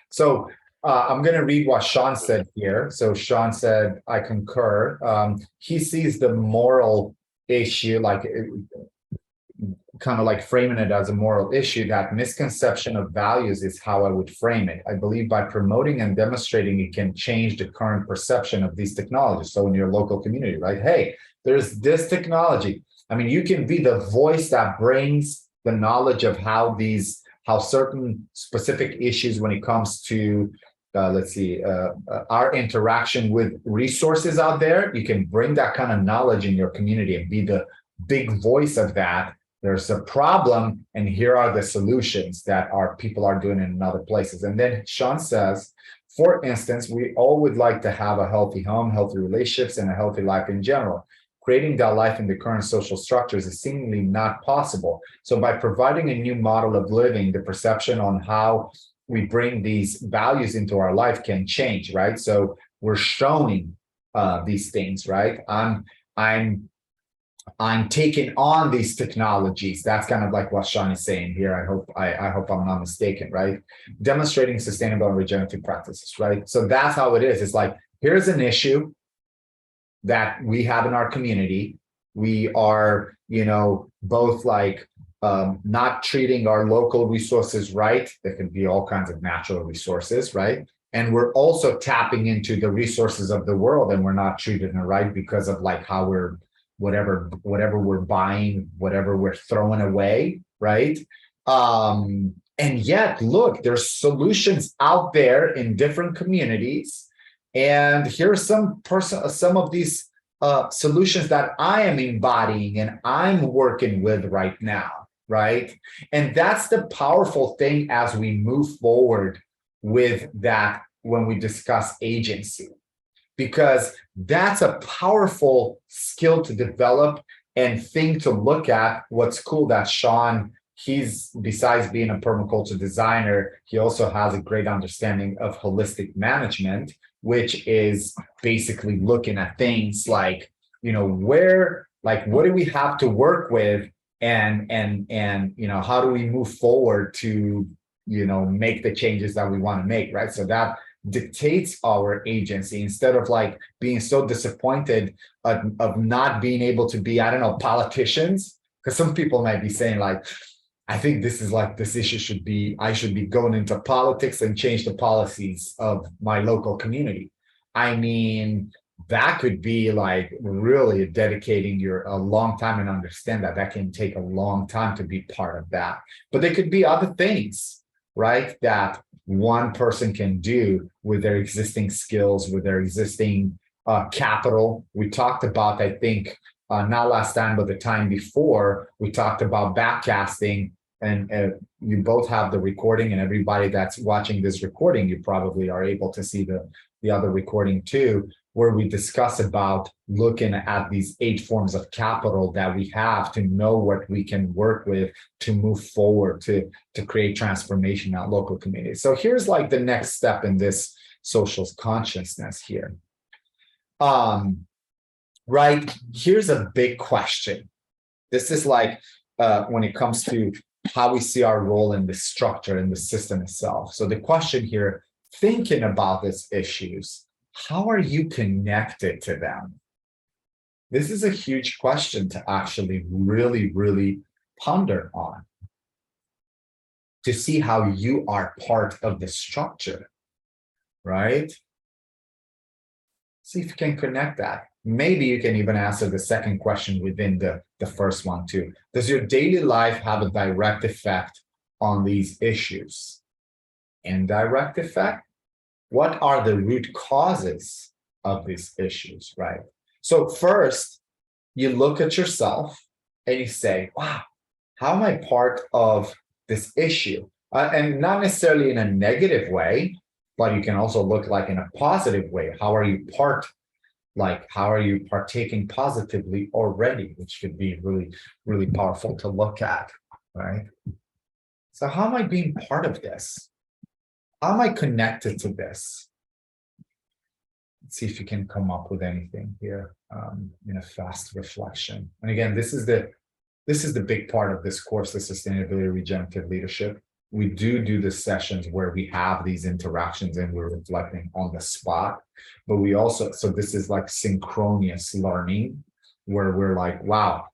So I'm going to read what Sean said here. So Sean said, I concur. He sees the moral issue, like kind of like framing it as a moral issue. That misconception of values is how I would frame it. I believe by promoting and demonstrating it can change the current perception of these technologies. So in your local community, right? Hey, there's this technology. I mean, you can be the voice that brings the knowledge of how certain specific issues when it comes to our interaction with resources out there. You can bring that kind of knowledge in your community and be the big voice of that. There's a problem, and here are the solutions that our people are doing in other places. And then Sean says, for instance, we all would like to have a healthy home, healthy relationships, and a healthy life in general. Creating that life in the current social structures is seemingly not possible. So by providing a new model of living, the perception on how we bring these values into our life can change, right? So we're showing these things, right? I'm I'm taking on these technologies. That's kind of like what Sean is saying here. I hope I'm not mistaken, right? Demonstrating sustainable and regenerative practices, right? So that's how it is. It's like, here's an issue that we have in our community. We are, both like not treating our local resources right. There can be all kinds of natural resources, right? And we're also tapping into the resources of the world, and we're not treating it right because of like how we're whatever we're buying, whatever we're throwing away, right? And yet, look, there's solutions out there in different communities, and here's some of these solutions that I am embodying and I'm working with right now, right? And that's the powerful thing as we move forward with that when we discuss agency, because that's a powerful skill to develop and thing to look at. What's cool that Sean, he's, besides being a permaculture designer, he also has a great understanding of holistic management, which is basically looking at things like, what do we have to work with, and how do we move forward to make the changes that we want to make, right? So that dictates our agency, instead of like being so disappointed of not being able to be, I don't know, politicians. Because some people might be saying like, I think this issue I should be going into politics and change the policies of my local community. I mean, that could be like really dedicating a long time, and understand that can take a long time to be part of that. But there could be other things, right, that one person can do with their existing skills, with their existing capital. We talked about, I think, not last time, but the time before, we talked about backcasting, and you both have the recording, and everybody that's watching this recording, you probably are able to see the other recording too, where we discuss about looking at these 8 forms of capital that we have to know what we can work with to move forward to create transformation in our local community. So here's like the next step in this social consciousness here. Right, here's a big question. This is like when it comes to how we see our role in the structure, in the system itself. So the question here, thinking about these issues, how are you connected to them? This is a huge question to actually really, really ponder on, to see how you are part of the structure, right? See if you can connect that. Maybe you can even answer the second question within the first one too. Does your daily life have a direct effect on these issues? Indirect effect? What are the root causes of these issues, right? So first, you look at yourself and you say, wow, how am I part of this issue? And not necessarily in a negative way, but you can also look like in a positive way. How are you partaking positively already, which could be really, really powerful to look at, right? So how am I being part of this? How am I connected to this? Let's see if you can come up with anything here in a fast reflection. And again, this is the big part of this course, the Sustainability Regenerative Leadership. We do the sessions where we have these interactions and we're reflecting on the spot. But we also, so this is like synchronous learning, where we're like, wow,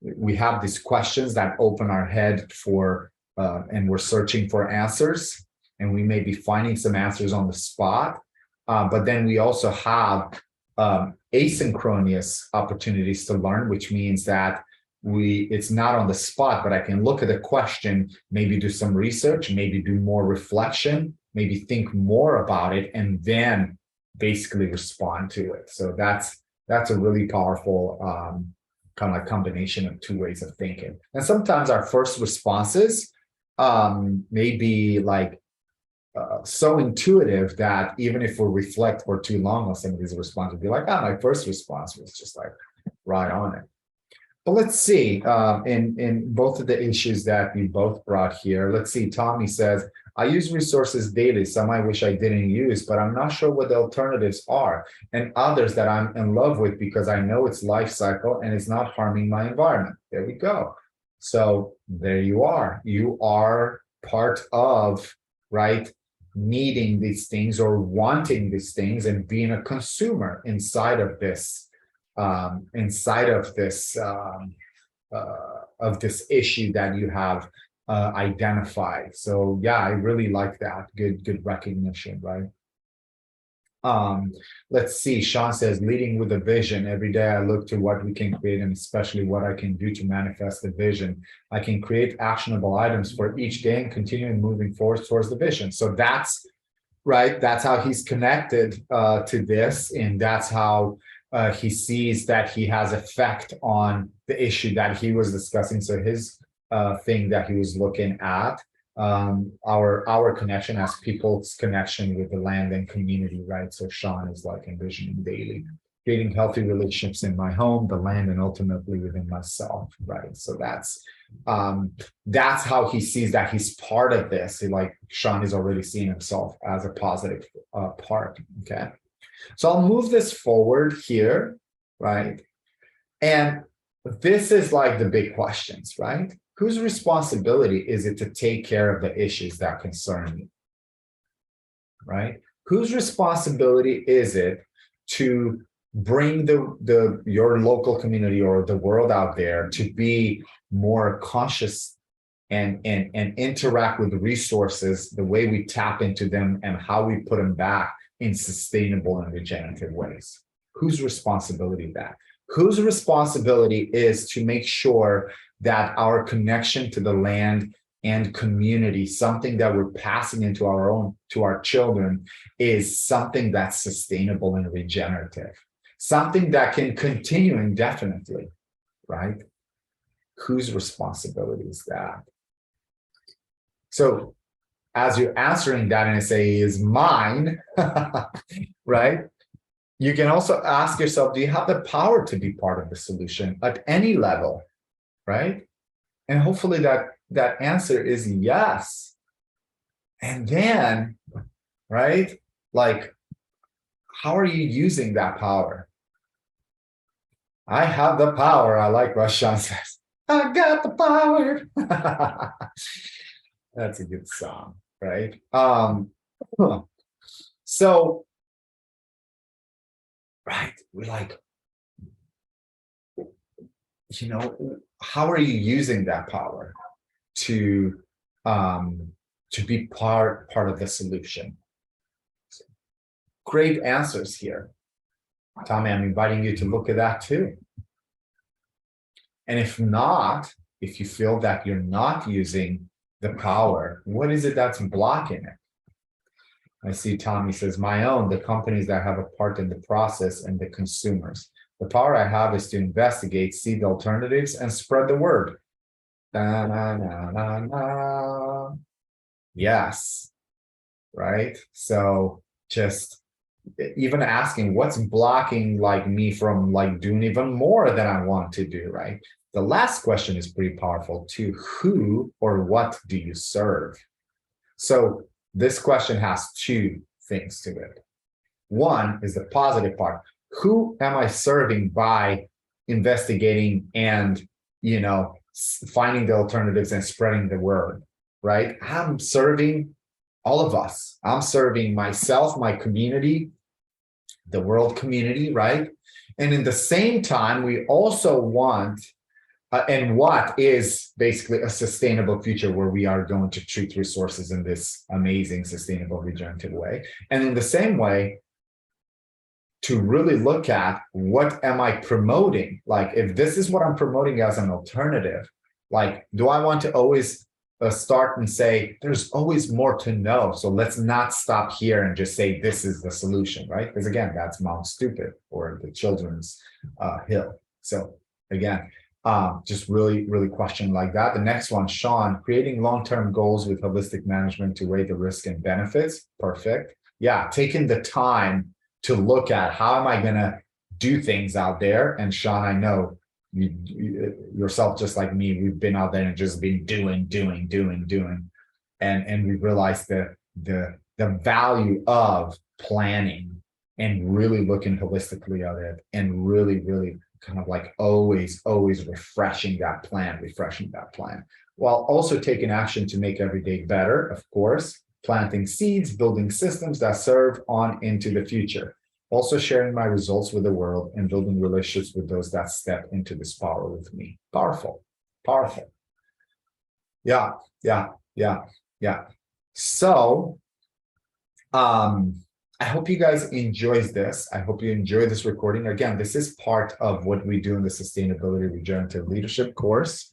we have these questions that open our head for, and we're searching for answers, and we may be finding some answers on the spot. But then we also have asynchronous opportunities to learn, which means that it's not on the spot, but I can look at a question, maybe do some research, maybe do more reflection, maybe think more about it, and then basically respond to it. So that's a really powerful kind of like combination of 2 ways of thinking. And sometimes our first responses may be like so intuitive that even if we reflect for too long on some of these responses, we'll be like, my first response was just like right on it. But let's see, in both of the issues that we both brought here, let's see, Tommy says, I use resources daily. Some I wish I didn't use, but I'm not sure what the alternatives are. And others that I'm in love with because I know its life cycle and it's not harming my environment. There we go. So there you are. You are part of, right, needing these things or wanting these things and being a consumer inside of this, inside of this issue that you have identified. So yeah, I really like that. Good recognition, right? Let's see. Sean says, leading with a vision. Every day I look to what we can create and especially what I can do to manifest the vision. I can create actionable items for each day and continuing moving forward towards the vision. So that's right. That's how he's connected to this, and that's how he sees that he has effect on the issue that he was discussing. So his thing that he was looking at, our connection as people's connection with the land and community, right? So Sean is like envisioning daily creating healthy relationships in my home, the land, and ultimately within myself, right? So that's how he sees that he's part of this. Like Sean is already seeing himself as a positive part. Okay, so I'll move this forward here, right? And this is like the big questions, right? Whose responsibility is it to take care of the issues that concern you, right? Whose responsibility is it to bring your local community or the world out there to be more conscious and interact with the resources, the way we tap into them and how we put them back in sustainable and regenerative ways? Whose responsibility is that? Whose responsibility is to make sure that our connection to the land and community, something that we're passing into to our children, is something that's sustainable and regenerative, something that can continue indefinitely, right? Whose responsibility is that? So as you're answering that and say is mine, right? You can also ask yourself, do you have the power to be part of the solution at any level, right? And hopefully that answer is yes. And then, right, like, how are you using that power? I have the power. I like what Sean says. I got the power. That's a good song, right? So, right, we're like, how are you using that power to be part of the solution? So, great answers here. Tommy, I'm inviting you to look at that too. And if not, if you feel that you're not using the power, what is it that's blocking it? I see Tommy says, my own, the companies that have a part in the process and the consumers. The power I have is to investigate, see the alternatives, and spread the word. Da, na, na, na, na. Yes, right? So just even asking what's blocking like me from like doing even more than I want to do, right? The last question is pretty powerful too. Who or what do you serve? So this question has two things to it. One is the positive part. Who am I serving by investigating and, finding the alternatives and spreading the word, right? I'm serving all of us. I'm serving myself, my community, the world community, right? And in the same time, we also want, and what is basically a sustainable future where we are going to treat resources in this amazing, sustainable, regenerative way. And in the same way, to really look at what am I promoting? Like, if this is what I'm promoting as an alternative, like, do I want to always start and say, there's always more to know. So let's not stop here and just say, this is the solution, right? Because again, that's Mount Stupid or the children's hill. So again, just really, really question like that. The next one, Sean, creating long-term goals with holistic management to weigh the risk and benefits. Perfect. Yeah, taking the time to look at how am I going to do things out there. And Sean, I know you yourself, just like me, we've been out there and just been doing. and we realized the value of planning and really looking holistically at it, and really kind of like always refreshing that plan, while also taking action to make every day better, of course, planting seeds, building systems that serve on into the future, also sharing my results with the world and building relationships with those that step into this power with me. Powerful. Yeah. So I hope you guys enjoy this. I hope you enjoy this recording. Again, this is part of what we do in the Sustainability Regenerative Leadership course.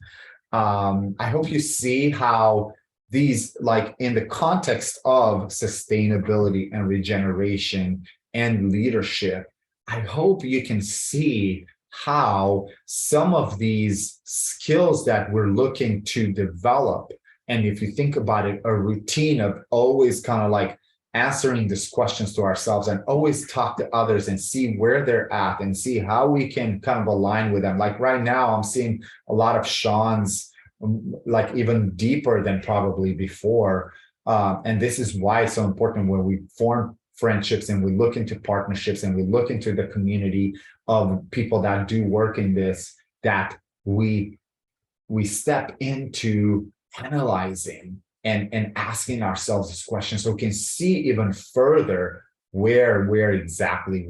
I hope you see how these, like in the context of sustainability and regeneration and leadership, I hope you can see how some of these skills that we're looking to develop, and if you think about it, a routine of always kind of like answering these questions to ourselves and always talk to others and see where they're at and see how we can kind of align with them. Like right now, I'm seeing a lot of Sean's like even deeper than probably before. And this is why it's so important when we form friendships and we look into partnerships and we look into the community of people that do work in this, that we step into analyzing and asking ourselves this question so we can see even further where exactly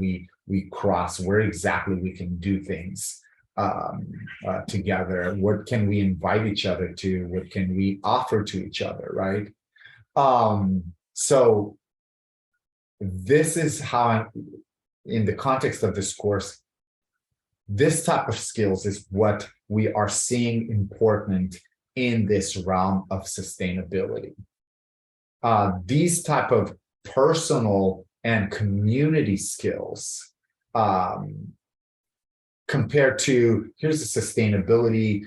we cross, where exactly we can do things together. What can we invite each other to? What can we offer to each other, right? So this is how, in the context of this course, this type of skills is what we are seeing important in this realm of sustainability. These type of personal and community skills, compared to, here's a sustainability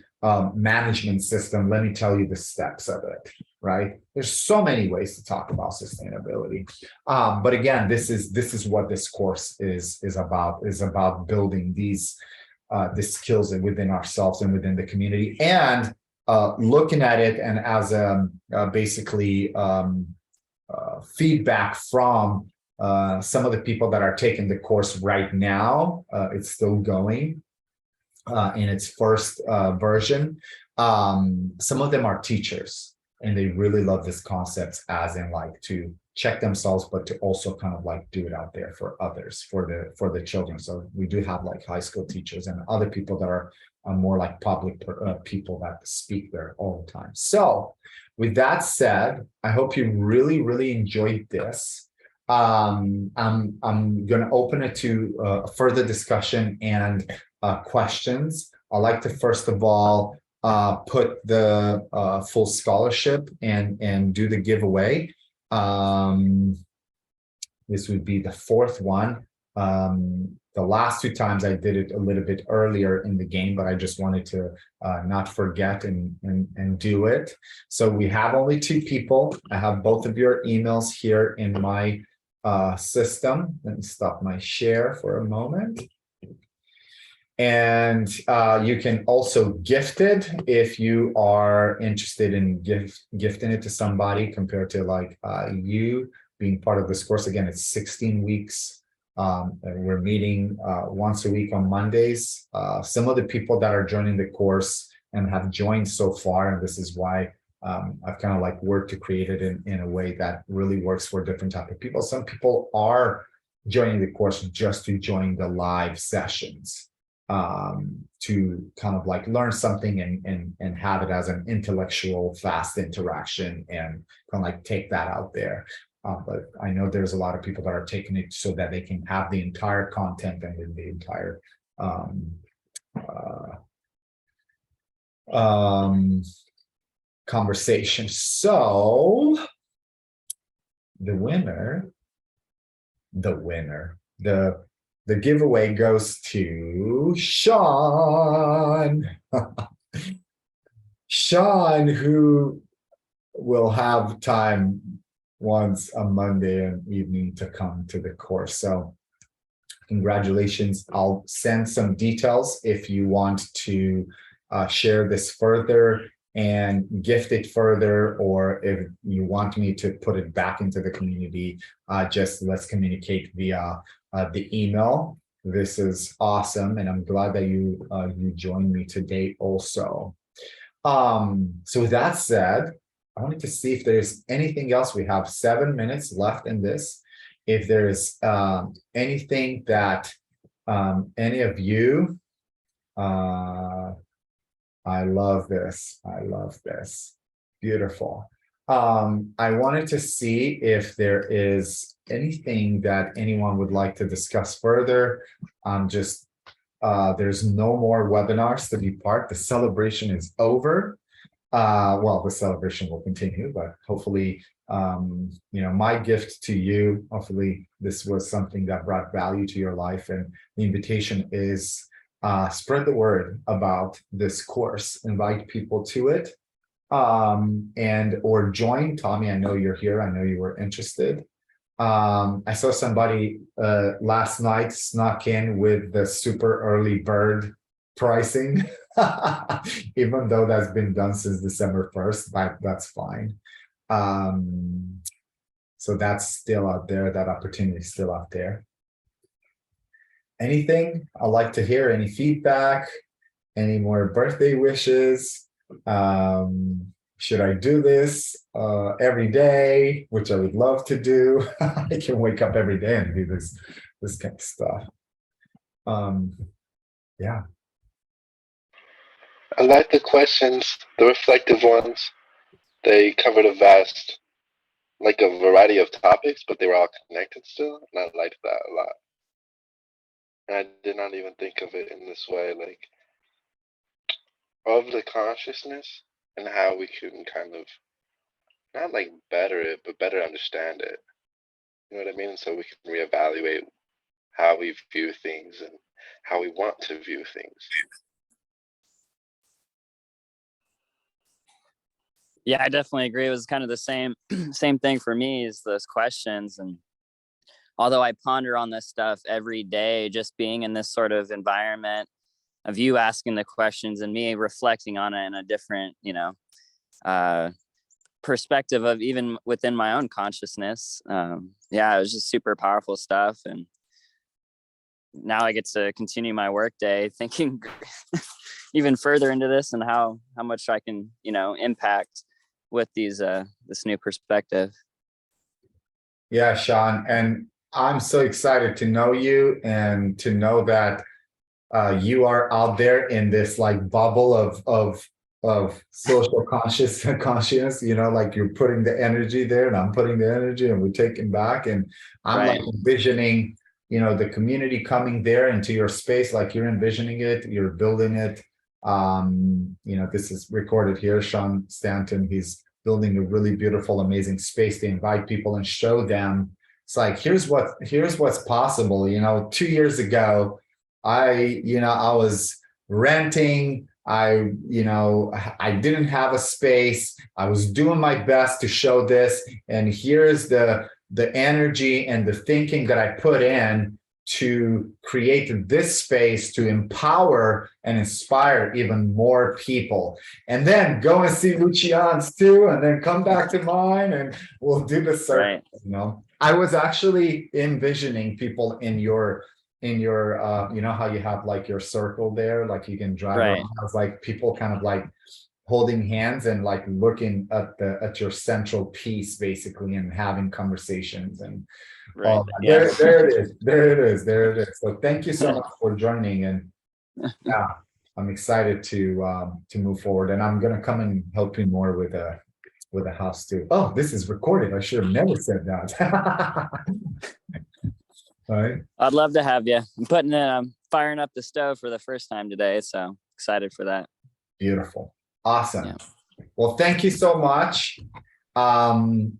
management system, let me tell you the steps of it, right? There's so many ways to talk about sustainability. But again, this is what this course is about building these skills within ourselves and within the community, and looking at it and as basically feedback from some of the people that are taking the course right now. It's still going in its first version. Some of them are teachers and they really love this concept, as in like to check themselves, but to also kind of like do it out there for others, for the children. So we do have like high school teachers and other people that are more like public people that speak there all the time. So with that said, I hope you really enjoyed this. I'm going to open it to further discussion and questions. I'd like to first of all put the full scholarship and do the giveaway. This would be the fourth one. The last two times I did it a little bit earlier in the game, but I just wanted to not forget and do it. So we have only 2 people. I have both of your emails here in my system. Let me stop my share for a moment. And you can also gift it if you are interested in gifting it to somebody, compared to like you being part of this course. Again, it's 16 weeks. We're meeting once a week on Mondays. Some of the people that are joining the course and have joined so far, and this is why I've kind of like worked to create it in a way that really works for different type of people. Some people are joining the course just to join the live sessions, to kind of like learn something and have it as an intellectual fast interaction and kind of like take that out there. But I know there's a lot of people that are taking it so that they can have the entire content and the entire conversation. So the giveaway goes to Sean. Sean, who will have time once a Monday and evening to come to the course. So congratulations. I'll send some details if you want to share this further and gift it further, or if you want me to put it back into the community, just let's communicate via the email. This is awesome, and I'm glad that you joined me today also. So with that said, I wanted to see if there's anything else. We have 7 minutes left in this. If there's anything that any of you, I love this. I love this. Beautiful. I wanted to see if there is anything that anyone would like to discuss further. Just there's no more webinars to be part. The celebration is over. Well, the celebration will continue, but hopefully, my gift to you, hopefully this was something that brought value to your life. And the invitation is spread the word about this course, invite people to it, and or join. Tommy, I know you're here. I know you were interested. I saw somebody last night snuck in with the super early bird pricing, even though that's been done since December 1st, but that's fine. So that's still out there. That opportunity is still out there. Anything I'd like to hear? Any feedback? Any more birthday wishes? Should I do this every day, which I would love to do? I can wake up every day and do this kind of stuff. Yeah.
I like the questions, the reflective ones. They covered a variety of topics, but they were all connected still, and I liked that a lot. And I did not even think of it in this way, like of the consciousness and how we can kind of not like better it, but better understand it. You know what I mean? So we can reevaluate how we view things and how we want to view things.
Yeah, I definitely agree. It was kind of the same thing for me, is those questions. And although I ponder on this stuff every day, just being in this sort of environment of you asking the questions and me reflecting on it in a different, perspective of even within my own consciousness. Yeah, it was just super powerful stuff. And now I get to continue my work day thinking even further into this and how much I can, impact with this new perspective.
Yeah, Sean, and I'm so excited to know you and to know that you are out there in this like bubble of social consciousness, like you're putting the energy there and I'm putting the energy and we're taking back, and I'm like envisioning, the community coming there into your space, like you're envisioning it, you're building it. This is recorded here. Sean Stanton, he's building a really beautiful, amazing space to invite people and show them. It's like, here's what's possible. 2 years ago, I was renting. I didn't have a space. I was doing my best to show this. And here's the energy and the thinking that I put in to create this space to empower and inspire even more people. And then go and see Lucian's too, and then come back to mine and we'll do the circle.
Right.
I was actually envisioning people in your how you have like your circle there, like you can drive around. I was like people kind of like holding hands and like looking at your central piece basically and having conversations and there it is. So thank you so much for joining, and yeah, I'm excited to move forward, and I'm gonna come and help you more with a house too. Oh, this is recorded. I should have never said that. All right.
I'd love to have you. I'm firing up the stove for the first time today, so excited for that.
Beautiful. Awesome. Yeah. Well, thank you so much. I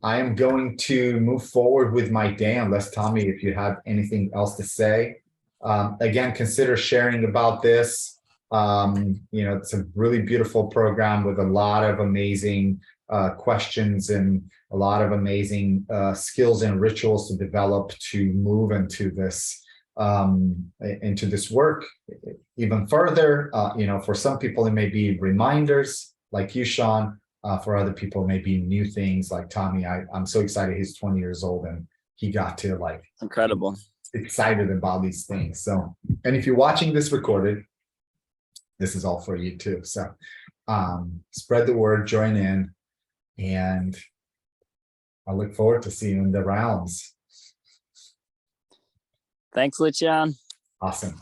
am going to move forward with my day, unless Tommy, if you have anything else to say. Again, consider sharing about this. It's a really beautiful program with a lot of amazing questions and a lot of amazing skills and rituals to develop to move into this work even further. For some people, it may be reminders like you, Sean. For other people, maybe new things like Tommy. I'm so excited. He's 20 years old and he got to like
Incredible.
excited about these things. So, and if you're watching this recorded, this is all for you too. So, spread the word, join in, and I look forward to seeing you in the rounds.
Thanks, Lucian.
Awesome.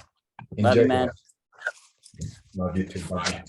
Love you,
Enjoy
man.
that. Love you too. Love you too.